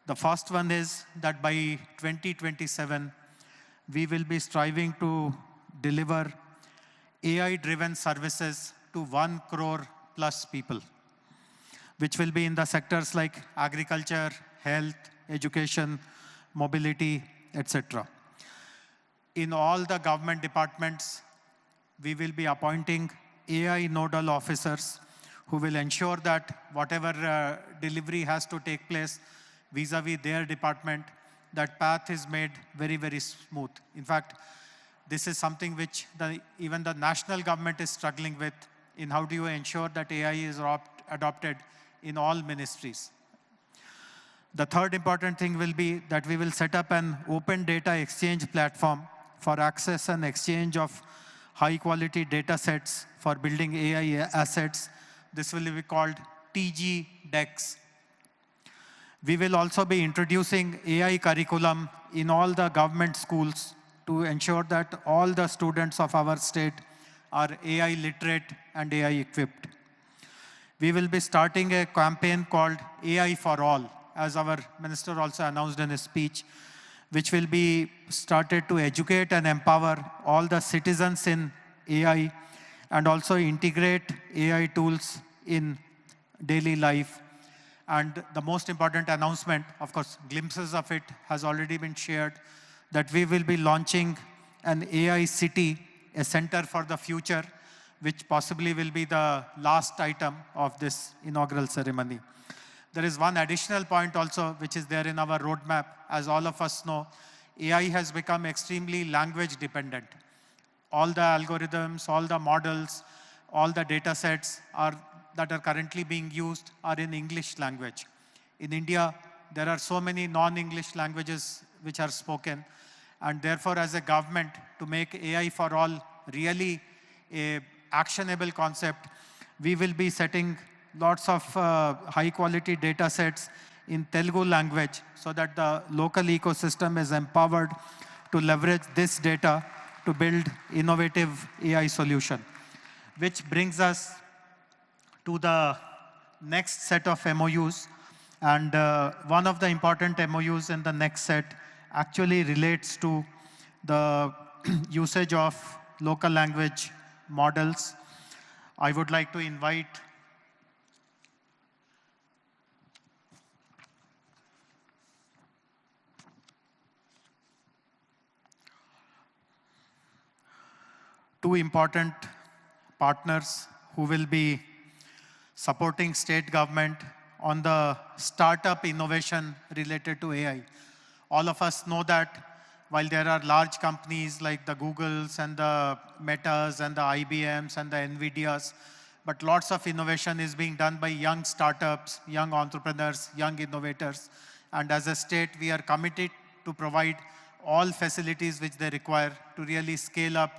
The first one is that by 2027, we will be striving to deliver AI-driven services to 1 crore plus people, which will be in the sectors like agriculture, health, education, mobility, etc. In all the government departments, we will be appointing AI nodal officers who will ensure that whatever delivery has to take place vis-a-vis their department, that path is made very, very smooth. In fact, this is something which even the national government is struggling with in how do you ensure that AI is adopted in all ministries. The third important thing will be that we will set up an open data exchange platform for access and exchange of high-quality data sets for building AI assets. This will be called TG DEX. We will also be introducing AI curriculum in all the government schools to ensure that all the students of our state are AI literate and AI equipped. We will be starting a campaign called AI for All, as our minister also announced in his speech, which will be started to educate and empower all the citizens in AI and also integrate AI tools in daily life. And the most important announcement, of course, glimpses of it has already been shared, that we will be launching an AI city, a center for the future, which possibly will be the last item of this inaugural ceremony. There is one additional point also, which is there in our roadmap. As all of us know, AI has become extremely language dependent. All the algorithms, all the models, all the data sets that are currently being used are in English language. In India, there are so many non-English languages which are spoken, and therefore as a government, to make AI for all really a actionable concept, we will be setting lots of high-quality data sets in Telugu language so that the local ecosystem is empowered to leverage this data to build innovative AI solution. Which brings us to the next set of MOUs. And one of the important MOUs in the next set actually relates to the usage of local language models. I would like to invite two important partners who will be supporting state government on the startup innovation related to AI. All of us know that while there are large companies like the Googles and the Metas and the IBMs and the NVIDIAs, but lots of innovation is being done by young startups, young entrepreneurs, young innovators. And as a state, we are committed to provide all facilities which they require to really scale up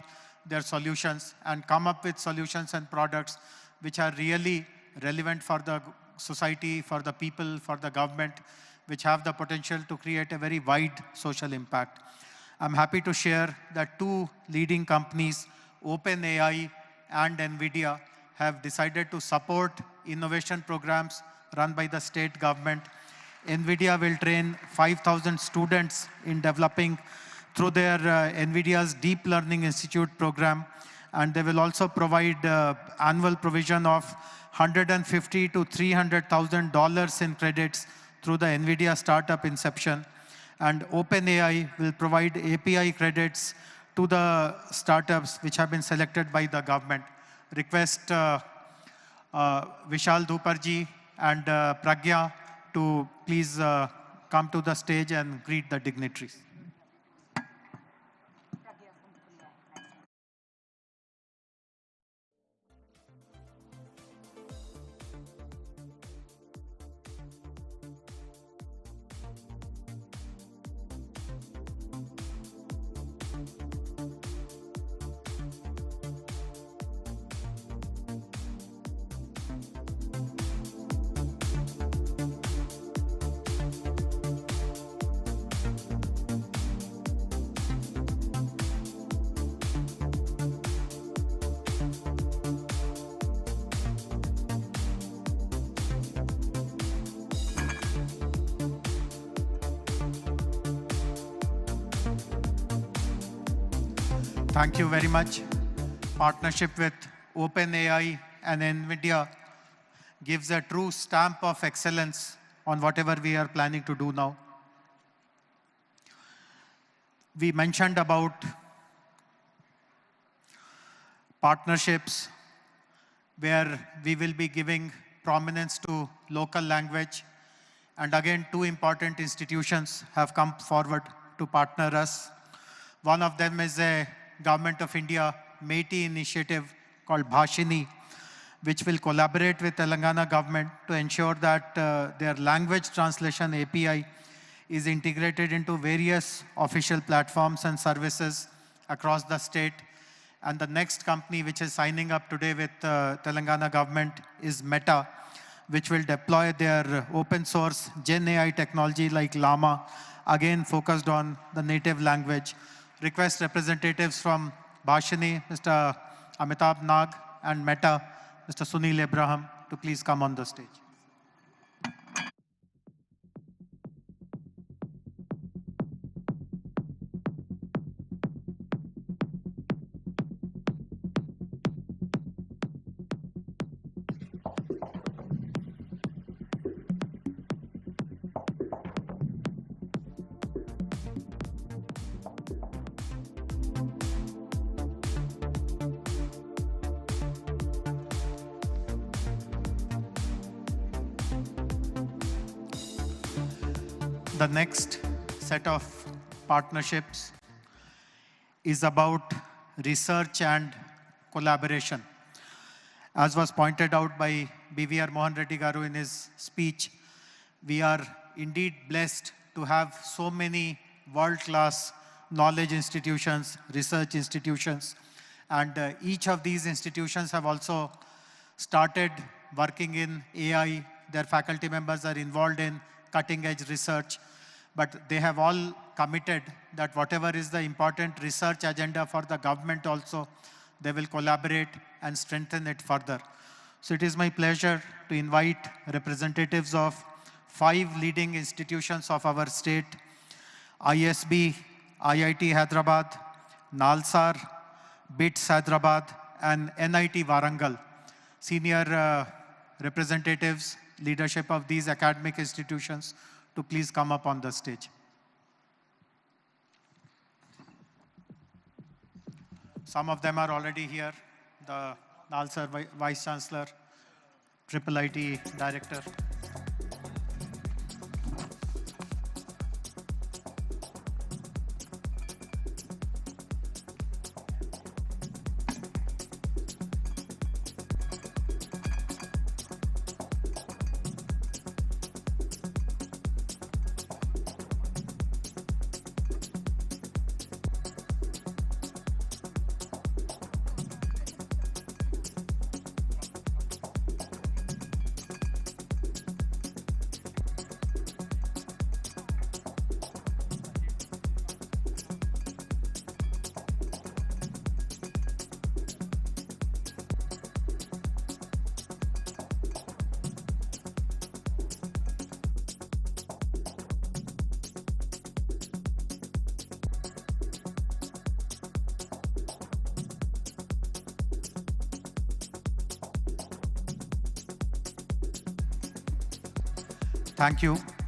their solutions and come up with solutions and products which are really relevant for the society, for the people, for the government, which have the potential to create a very wide social impact. I'm happy to share that 2 leading companies, OpenAI and NVIDIA, have decided to support innovation programs run by the state government. NVIDIA will train 5,000 students in developing through their NVIDIA's Deep Learning Institute program, and they will also provide annual provision of $150,000 to $300,000 in credits through the NVIDIA Startup Inception. And OpenAI will provide API credits to the startups which have been selected by the government. Request Vishal Dhuparji and Pragya to please come to the stage and greet the dignitaries. Thank you very much. Partnership with OpenAI and NVIDIA gives a true stamp of excellence on whatever we are planning to do now. We mentioned about partnerships where we will be giving prominence to local language. And again, two important institutions have come forward to partner us. One of them is a Government of India MeitY initiative called Bhashini, which will collaborate with Telangana government to ensure that their language translation API is integrated into various official platforms and services across the state. And the next company which is signing up today with Telangana government is Meta, which will deploy their open source Gen AI technology like Llama, again focused on the native language. Request representatives from Bhashini, Mr. Amitabh Nag, and Meta, Mr. Sunil Abraham, to please come on the stage. The next set of partnerships is about research and collaboration. As was pointed out by BVR Mohan Reddy Garu in his speech, we are indeed blessed to have so many world-class knowledge institutions, research institutions, and each of these institutions have also started working in AI. Their faculty members are involved in cutting-edge research, but they have all committed that whatever is the important research agenda for the government also, they will collaborate and strengthen it further. So it is my pleasure to invite representatives of 5 leading institutions of our state: ISB, IIT Hyderabad, NALSAR, BITS Hyderabad, and NIT Warangal. Senior representatives, leadership of these academic institutions, to please come up on the stage. Some of them are already here. The NALSAR Vice Chancellor, IIIT Director.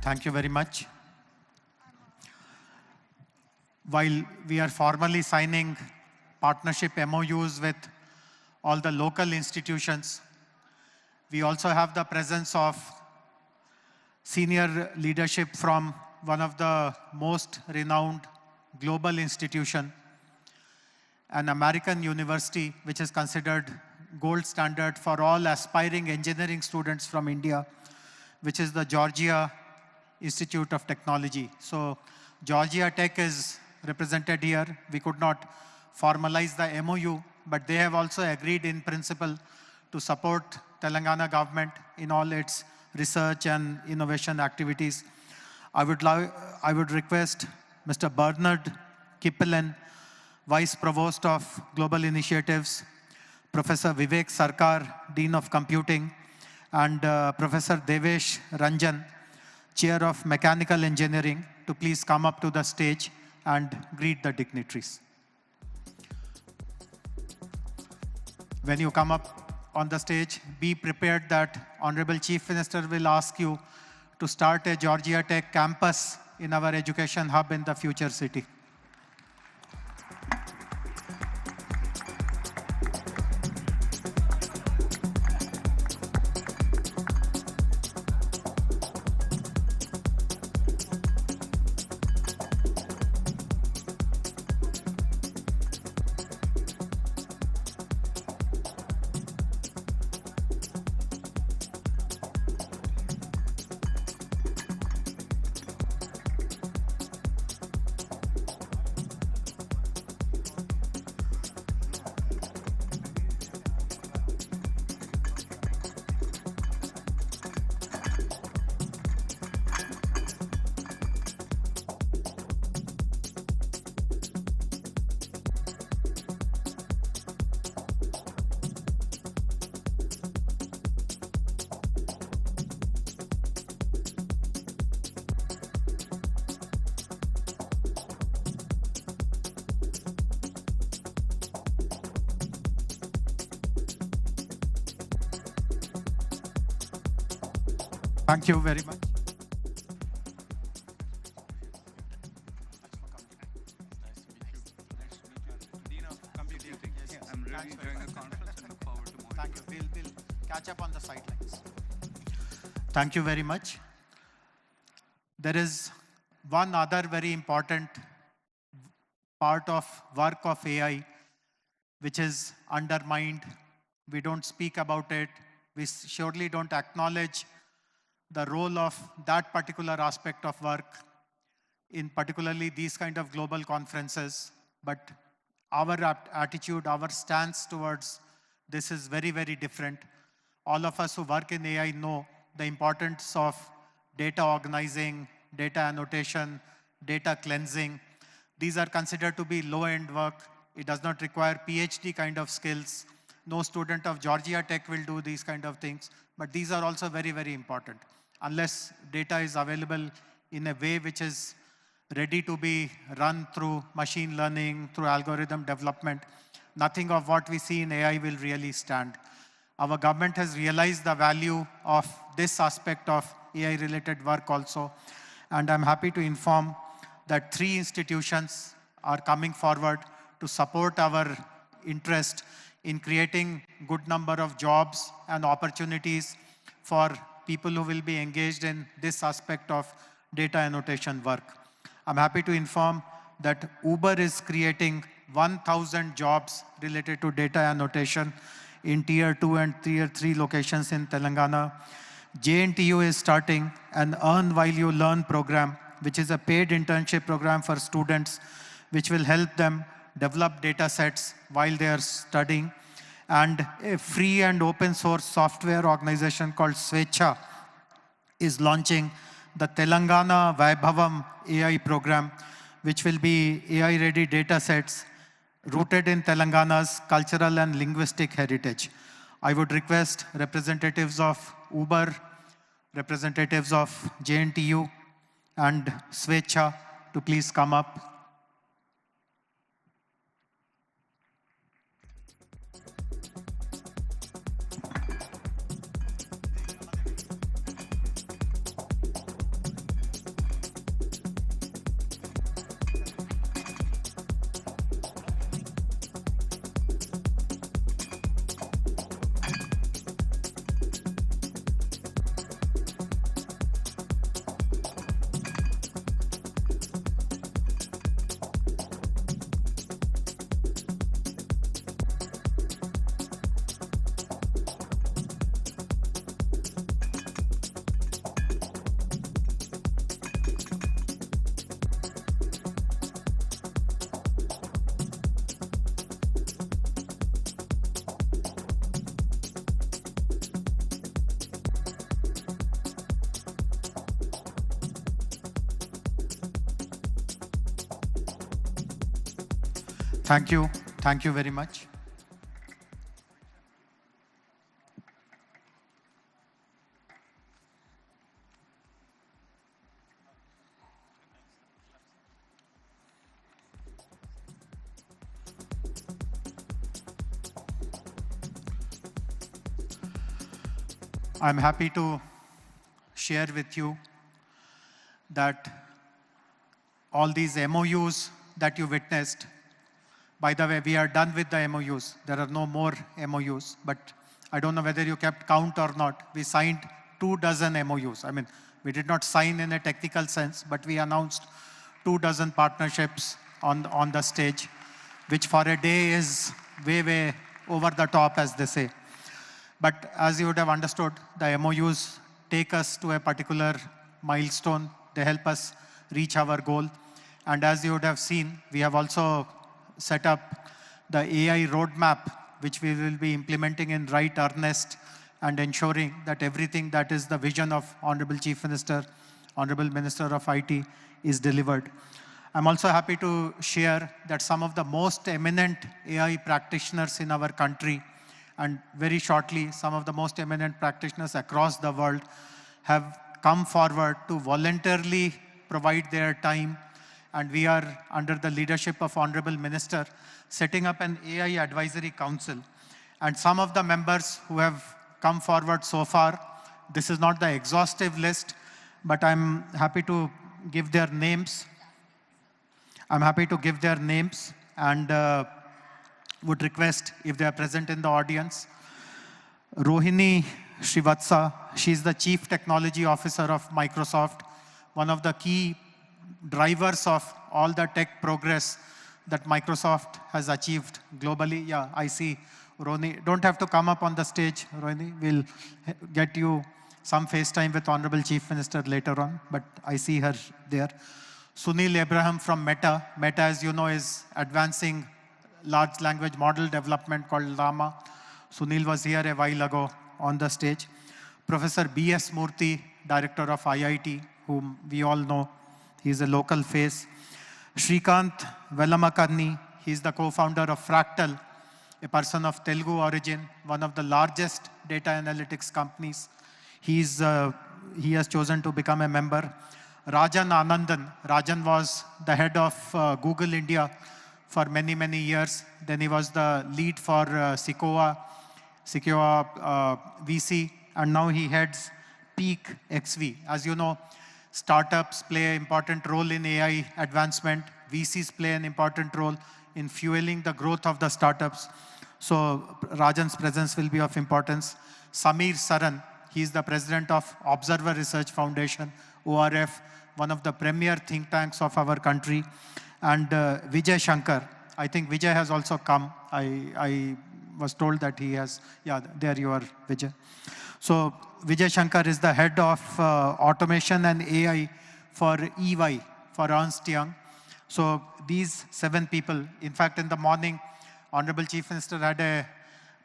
Thank you very much. While we are formally signing partnership MOUs with all the local institutions, we also have the presence of senior leadership from one of the most renowned global institution, an American university which is considered gold standard for all aspiring engineering students from India, which is the Georgia Institute of Technology. So Georgia Tech is represented here. We could not formalize the MOU, but they have also agreed in principle to support Telangana government in all its research and innovation activities. I would request Mr. Bernard Kippelan, Vice Provost of Global Initiatives, Professor Vivek Sarkar, Dean of Computing, and Professor Devesh Ranjan, Chair of Mechanical Engineering, to please come up to the stage and greet the dignitaries. when you come up on the stage, be prepared that Honorable Chief Minister will ask you to start a Georgia Tech campus in our education hub in the future city. Thank you very much. I'm really enjoying the conference and look forward to more. Thank you. We'll catch up on the sidelines. Thank you very much. There is one other very important part of work of AI which is undermined. We don't speak about it. We surely don't acknowledge the role of that particular aspect of work in particularly these kind of global conferences. But our attitude, our stance towards this is very, very different. All of us who work in AI know the importance of data organizing, data annotation, data cleansing. These are considered to be low-end work. It does not require PhD kind of skills. No student of Georgia Tech will do these kind of things, but these are also very, very important. Unless data is available in a way which is ready to be run through machine learning, through algorithm development, nothing of what we see in AI will really stand. Our government has realized the value of this aspect of AI-related work also, and I'm happy to inform that 3 institutions are coming forward to support our interest in creating good number of jobs and opportunities for people who will be engaged in this aspect of data annotation work. I'm happy to inform that Uber is creating 1,000 jobs related to data annotation in Tier 2 and Tier 3 locations in Telangana. JNTU is starting an Earn While You Learn program, which is a paid internship program for students, which will help them develop data sets while they are studying. And a free and open source software organization called Swechha is launching the Telangana Vaibhavam AI program, which will be AI-ready data sets rooted in Telangana's cultural and linguistic heritage. I would request representatives of Uber, representatives of JNTU, and Swechha to please come up. Thank you. Thank you very much. I'm happy to share with you that all these MOUs that you witnessed, by the way, we are done with the MOUs. There are no more MOUs, but I don't know whether you kept count or not. We signed 24 MOUs. I mean, we did not sign in a technical sense, but we announced 24 partnerships on the stage, which for a day is way, way over the top, as they say. But as you would have understood, the MOUs take us to a particular milestone. They help us reach our goal. And as you would have seen, we have also set up the AI roadmap, which we will be implementing in right earnest and ensuring that everything that is the vision of Honorable Chief Minister, Honorable Minister of IT is delivered. I'm also happy to share that some of the most eminent AI practitioners in our country, and very shortly, some of the most eminent practitioners across the world have come forward to voluntarily provide their time. And we are, under the leadership of Honorable Minister, setting up an AI Advisory Council. And some of the members who have come forward so far, this is not the exhaustive list, but I'm happy to give their names. I'm happy to give their names and would request if they are present in the audience. Rohini Srivatsa, she's the Chief Technology Officer of Microsoft, one of the key drivers of all the tech progress that Microsoft has achieved globally. Yeah, I see Rohini. Don't have to come up on the stage, Rohini. We'll get you some FaceTime with Honorable Chief Minister later on, but I see her there. Sunil Abraham from Meta. Meta, as you know, is advancing large language model development called Llama. Sunil was here a while ago on the stage. Professor B.S. Murthy, Director of IIT, whom we all know. He's a local face. Shrikant Velamakarni, he's the co-founder of Fractal, a person of Telugu origin, one of the largest data analytics companies. He has chosen to become a member. Rajan Anandan. Rajan was the head of Google India for many, many years. Then he was the lead for Sequoia VC, and now he heads Peak XV. As you know, startups play an important role in AI advancement. VCs play an important role in fueling the growth of the startups. So Rajan's presence will be of importance. Samir Saran, he's the president of Observer Research Foundation, ORF, one of the premier think tanks of our country. And Vijay Shankar, I think Vijay has also come. I was told that he has, yeah, there you are, Vijay. So Vijay Shankar is the head of automation and AI for EY, for Ernst Young. So these 7 people, in fact, in the morning, Honorable Chief Minister had a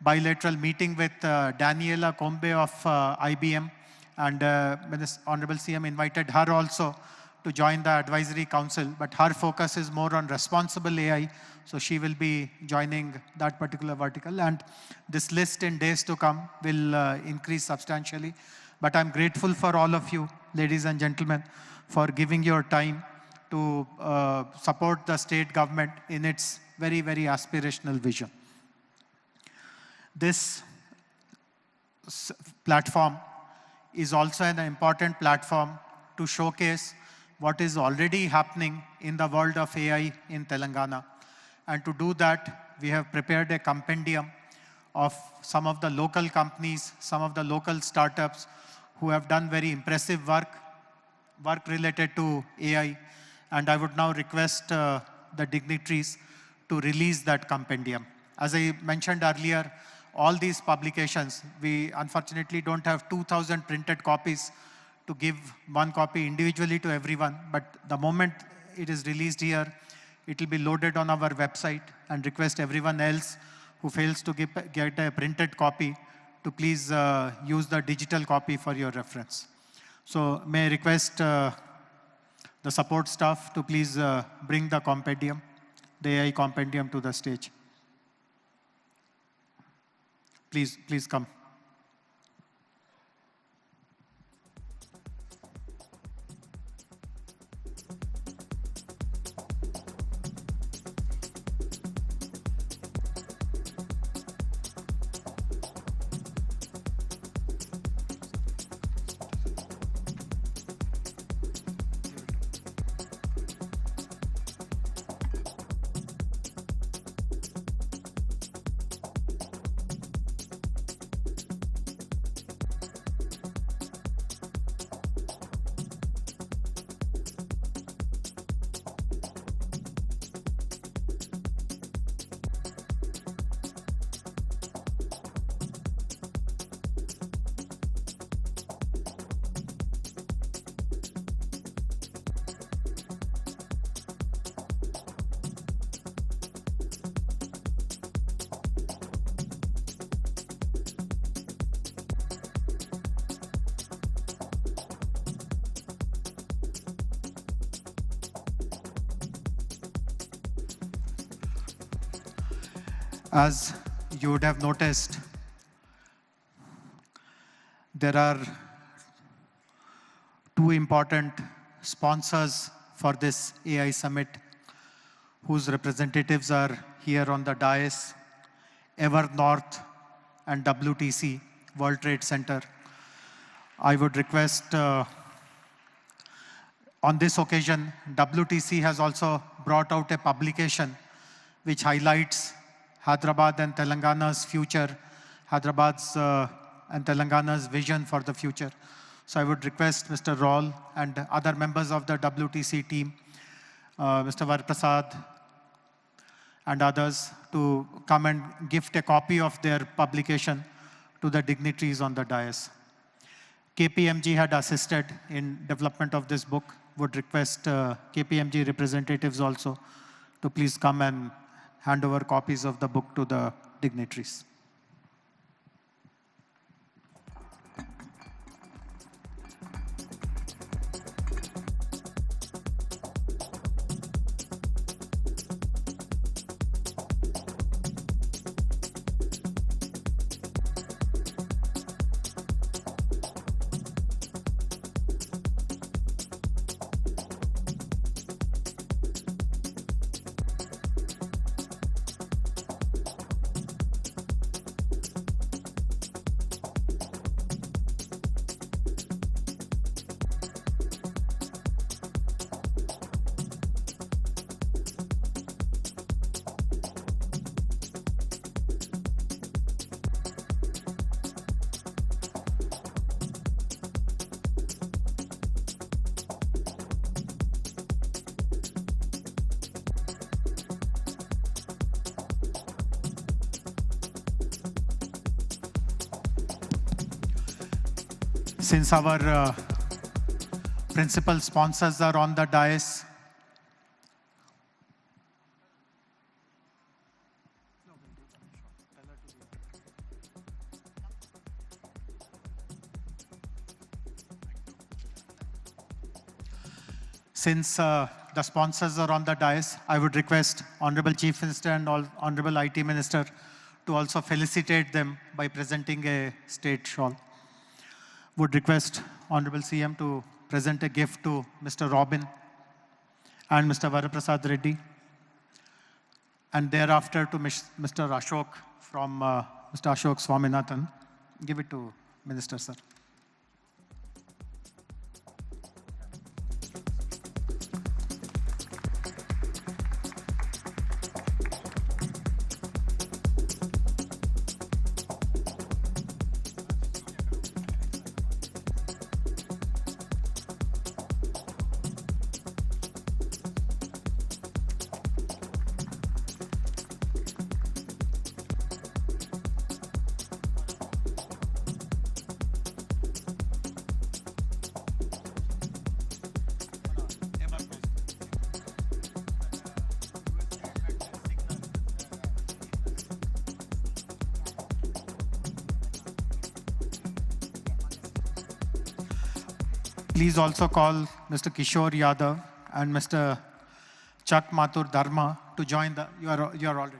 bilateral meeting with Daniela Combe of IBM, and Honorable CM invited her also to join the advisory council, but her focus is more on responsible AI, so she will be joining that particular vertical. And this list in days to come will increase substantially. But I'm grateful for all of you, ladies and gentlemen, for giving your time to support the state government in its very, very aspirational vision. This platform is also an important platform to showcase what is already happening in the world of AI in Telangana. And to do that, we have prepared a compendium of some of the local companies, some of the local startups who have done very impressive work related to AI. And I would now request the dignitaries to release that compendium. As I mentioned earlier, all these publications, we unfortunately don't have 2,000 printed copies to give one copy individually to everyone, but the moment it is released here, it will be loaded on our website, and request everyone else who fails to get a printed copy to please use the digital copy for your reference. So may I request the support staff to please bring the compendium, the AI compendium, to the stage. Please come. As you would have noticed, there are two important sponsors for this AI Summit whose representatives are here on the dais, Evernorth and WTC, World Trade Center. I would request, on this occasion, WTC has also brought out a publication which highlights Hyderabad and Telangana's future, Hyderabad's and Telangana's vision for the future. So I would request Mr. Raul and other members of the WTC team, Mr. Varprasad and others, to come and gift a copy of their publication to the dignitaries on the dais. KPMG had assisted in development of this book. Would request KPMG representatives also to please come and hand over copies of the book to the dignitaries. Since our principal sponsors are on the dais, the sponsors are on the dais, I would request Honorable Chief Minister and Honorable IT Minister to also felicitate them by presenting a state shawl. Would request Honorable CM to present a gift to Mr. Robin and Mr. Varaprasad Reddy, and thereafter to Mr. Ashok from Mr. Ashok Swaminathan. Give it to Minister, sir. Please also call Mr. Kishore Yadav and Mr. Chak Mathur Dharma to join the, you are already.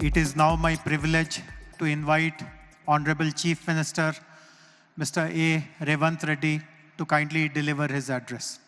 It is now my privilege to invite Honorable Chief Minister, Mr. A. Revant Reddy, to kindly deliver his address.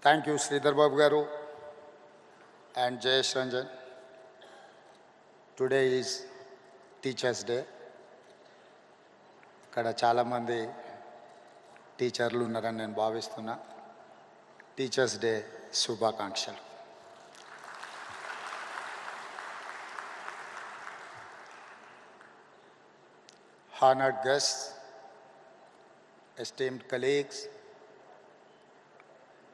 Thank you, Sridhar Babu Garu and Jayesh Ranjan. Today is Teachers' Day. ఇక్కడ చాలామంది టీచర్లు ఉన్నారని నేను భావిస్తున్నా. Teachers day శుభాకాంక్షలు. Honored guests, esteemed colleagues,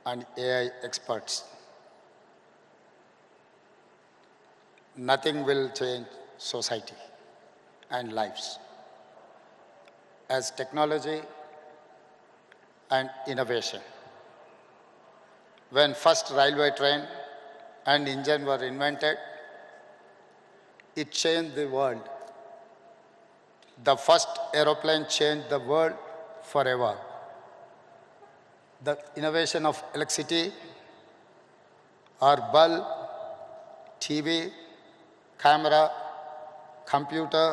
and AI experts. Nothing will change society and lives as technology and innovation. When first railway train and engine were invented, it changed the world. The first aeroplane changed the world forever. The innovation of electricity or bulb, TV, camera, computer,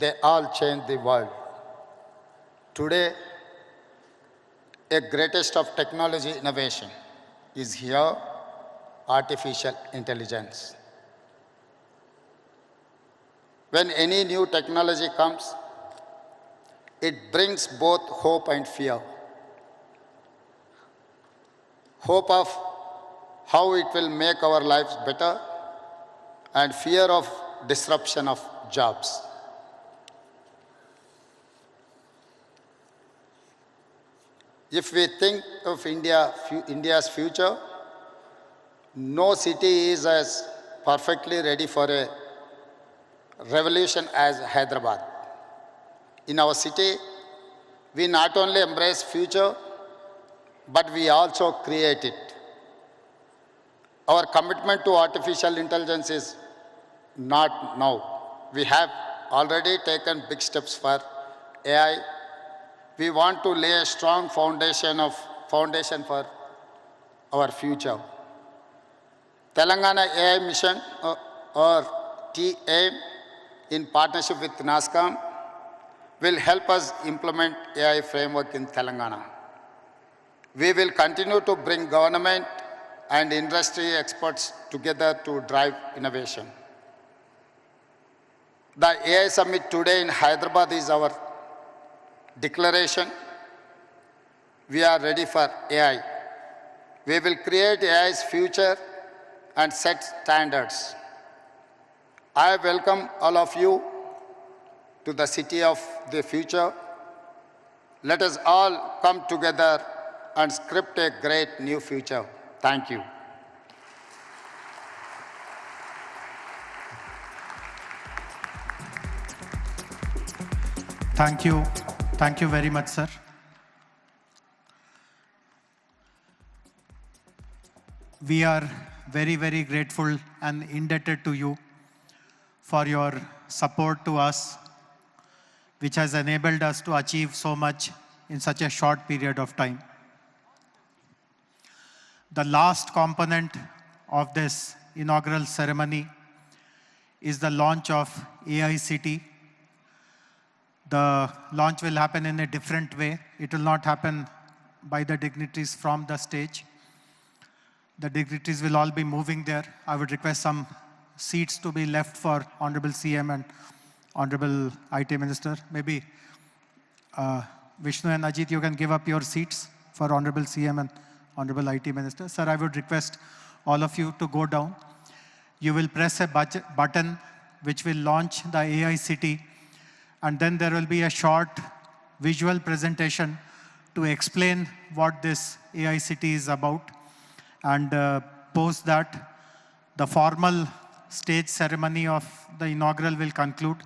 they all changed the world. Today, a greatest of technology innovation is here, artificial intelligence. When any new technology comes, it brings both hope and fear. Hope of how it will make our lives better and fear of disruption of jobs. If we think of India's future, no city is as perfectly ready for a revolution as Hyderabad. In our city, we not only embrace future, but we also create it. Our commitment to artificial intelligence is not now. We have already taken big steps for AI. We want to lay a strong foundation for our future. Telangana AI Mission or TAIM in partnership with NASCOM will help us implement AI framework in Telangana. We will continue to bring government and industry experts together to drive innovation. The AI Summit today in Hyderabad is our declaration. We are ready for AI. We will create AI's future and set standards. I welcome all of you to the city of the future. Let us all come together and script a great new future. Thank you. Thank you. Thank you very much, sir. We are very, very grateful and indebted to you for your support to us, which has enabled us to achieve so much in such a short period of time. The last component of this inaugural ceremony is the launch of AICT. The launch will happen in a different way. It will not happen by the dignitaries from the stage. The dignitaries will all be moving there. I would request some seats to be left for Honorable CM and Honorable IT Minister. Maybe Vishnu and Ajit, you can give up your seats for Honorable CM and Honorable IT Minister. Sir, I would request all of you to go down. You will press a button which will launch the AICT, and then there will be a short visual presentation to explain what this AICT is about. And post that, the formal stage ceremony of the inaugural will conclude.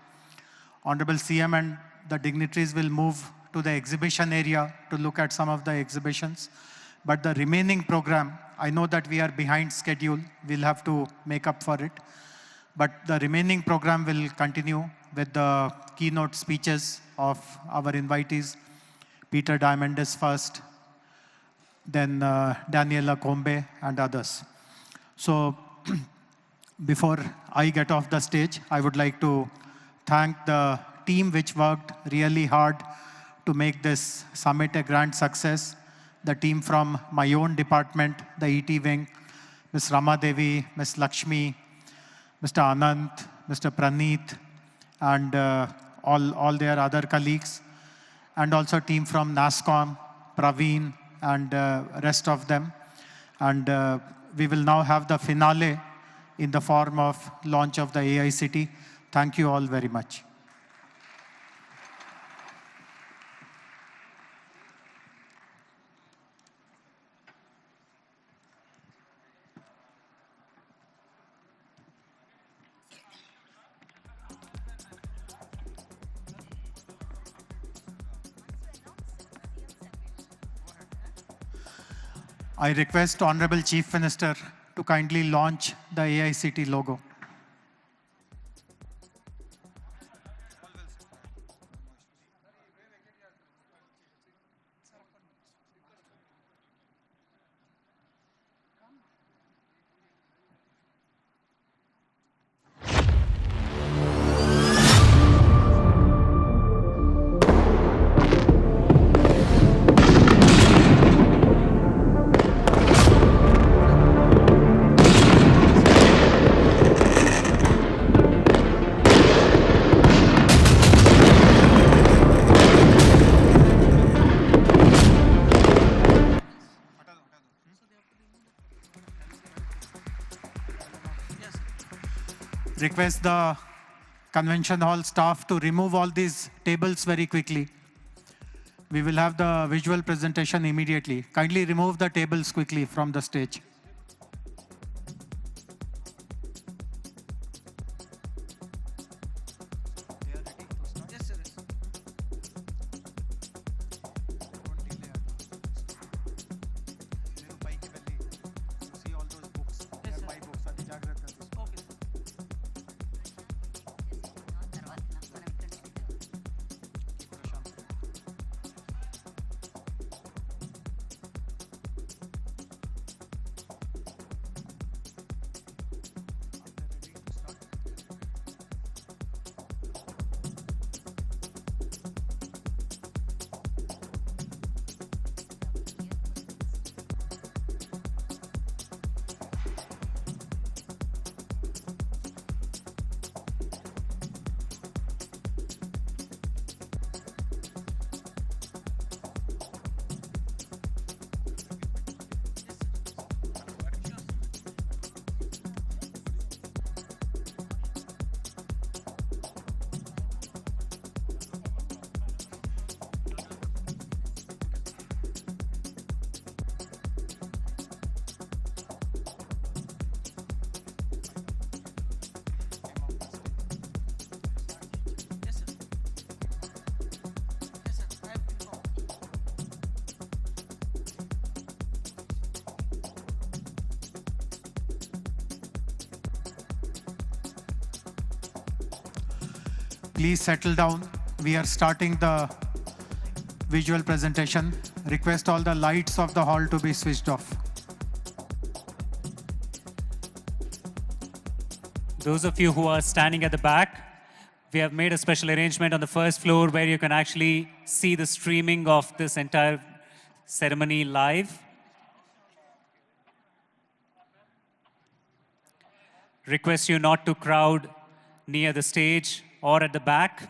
Honorable CM and the dignitaries will move to the exhibition area to look at some of the exhibitions. But the remaining program, I know that we are behind schedule. We'll have to make up for it. But the remaining program will continue with the keynote speeches of our invitees. Peter Diamandis first, then Daniela Combe and others. So before I get off the stage, I would like to thank the team which worked really hard to make this summit a grand success. the team from my own department, the ET wing, Ms. Rama Devi, Ms. Lakshmi, Mr. Anant, Mr. Praneeth, and all their other colleagues, and also team from NASSCOM, Praveen, and rest of them. And we will now have the finale in the form of launch of the AI City. Thank you all very much. I request Honorable Chief Minister to kindly launch the AI City logo. Request the convention hall staff to remove all these tables very quickly. We will have the visual presentation immediately. Kindly remove the tables quickly from the stage. Please settle down. We are starting the visual presentation. Request all the lights of the hall to be switched off. Those of you who are standing at the back, we have made a special arrangement on the first floor where you can actually see the streaming of this entire ceremony live. Request you not to crowd near the stage or at the back.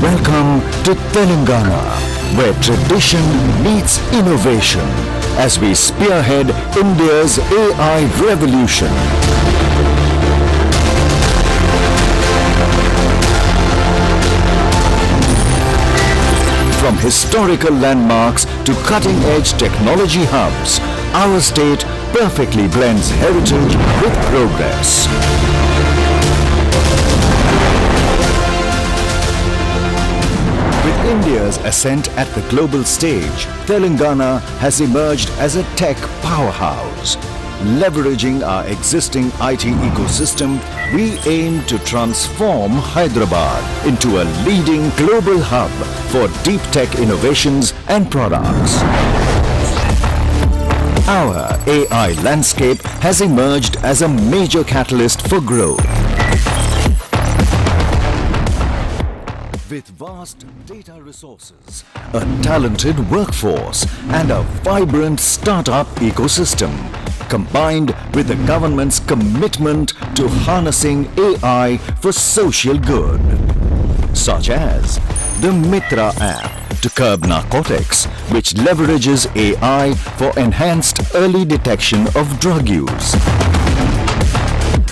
Welcome to Telangana, where tradition meets innovation as we spearhead India's AI revolution. From historical landmarks to cutting-edge technology hubs, our state perfectly blends heritage with progress. With India's ascent at the global stage, Telangana has emerged as a tech powerhouse. Leveraging our existing IT ecosystem, we aim to transform Hyderabad into a leading global hub for deep tech innovations and products. Our AI landscape has emerged as a major catalyst for growth. With vast data resources, a talented workforce, and a vibrant startup ecosystem, combined with the government's commitment to harnessing AI for social good, such as the Mitra app to curb narcotics, which leverages AI for enhanced early detection of drug use.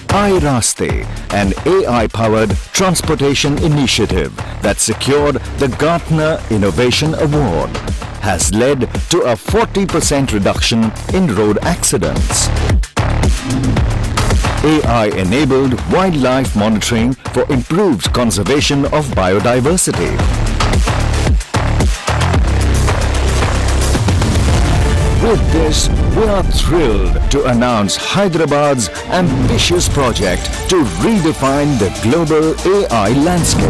iRaste, an AI-powered transportation initiative that secured the Gartner Innovation Award, has led to a 40% reduction in road accidents. AI-enabled wildlife monitoring for improved conservation of biodiversity. With this, we are thrilled to announce Hyderabad's ambitious project to redefine the global AI landscape.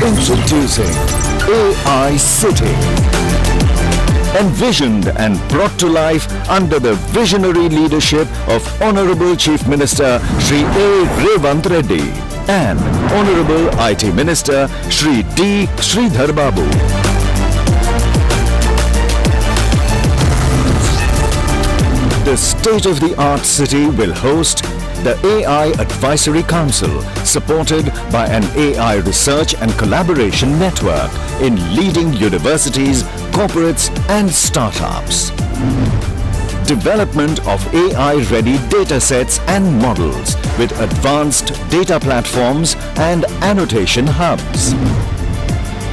Introducing AI City. Envisioned and brought to life under the visionary leadership of Honorable Chief Minister Shri A. Revant Reddy and Honorable IT Minister Shri D. Sridhar Babu. The state-of-the-art city will host the AI Advisory Council, supported by an AI research and collaboration network in leading universities, corporates and startups. Development of AI-ready datasets and models with advanced data platforms and annotation hubs.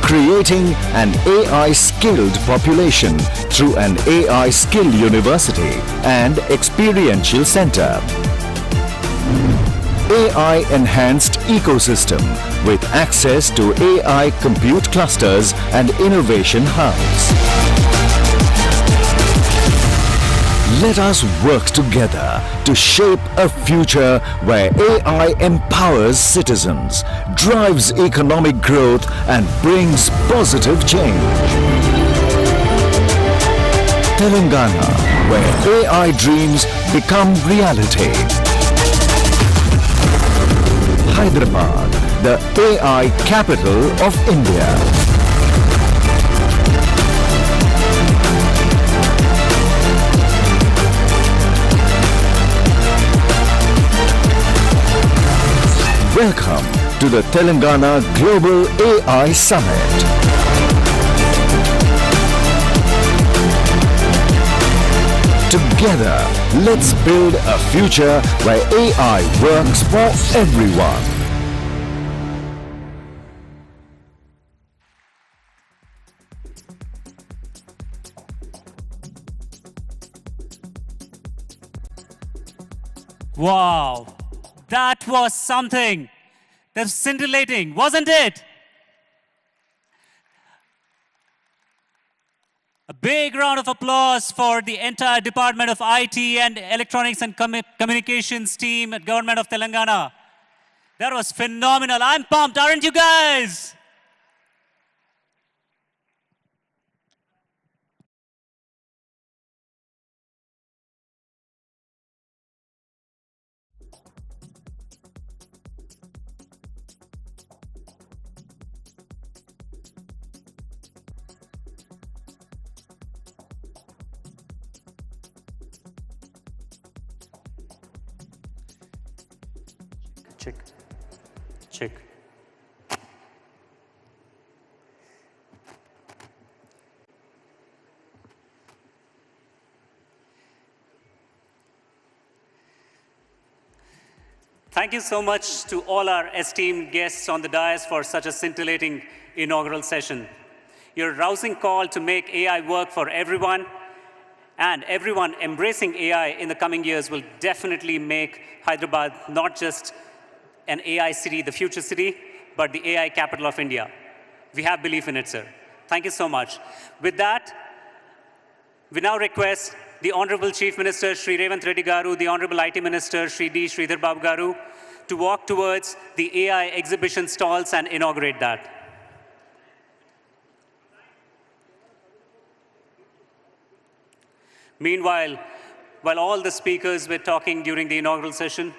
Creating an AI-skilled population through an AI skill university and experiential center. AI-enhanced ecosystem with access to AI compute clusters and innovation hubs. Let us work together to shape a future where AI empowers citizens, drives economic growth and brings positive change. Telangana, where AI dreams become reality. Hyderabad, the AI capital of India. Welcome to the Telangana Global AI Summit. Together, let's build a future where AI works for everyone. Wow, that was something. That's scintillating, wasn't it? A big round of applause for the entire Department of IT and Electronics and Communications team at Government of Telangana. That was phenomenal. I'm pumped, aren't you guys? Check. Check. Thank you so much to all our esteemed guests on the dais for such a scintillating inaugural session. Your rousing call to make AI work for everyone and everyone embracing AI in the coming years will definitely make Hyderabad not just an AI city, the future city, but the AI capital of India. We have belief in it, sir. Thank you so much. With that, we now request the Honorable Chief Minister, Shri Revanth Reddy Garu, the Honorable IT Minister, Shri D. Sridhar Babu Garu, to walk towards the AI exhibition stalls and inaugurate that. Meanwhile, while all the speakers were talking during the inaugural session,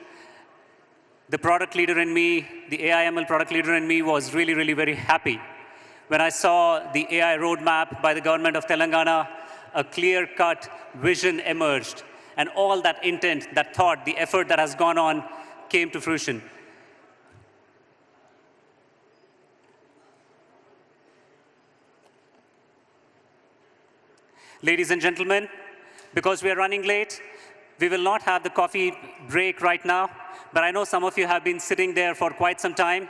the product leader in me, the AIML product leader in me was really, really very happy when I saw the AI roadmap by the government of Telangana, a clear-cut vision emerged, and all that intent, that thought, the effort that has gone on came to fruition. Ladies and gentlemen, because we are running late, we will not have the coffee break right now, but I know some of you have been sitting there for quite some time.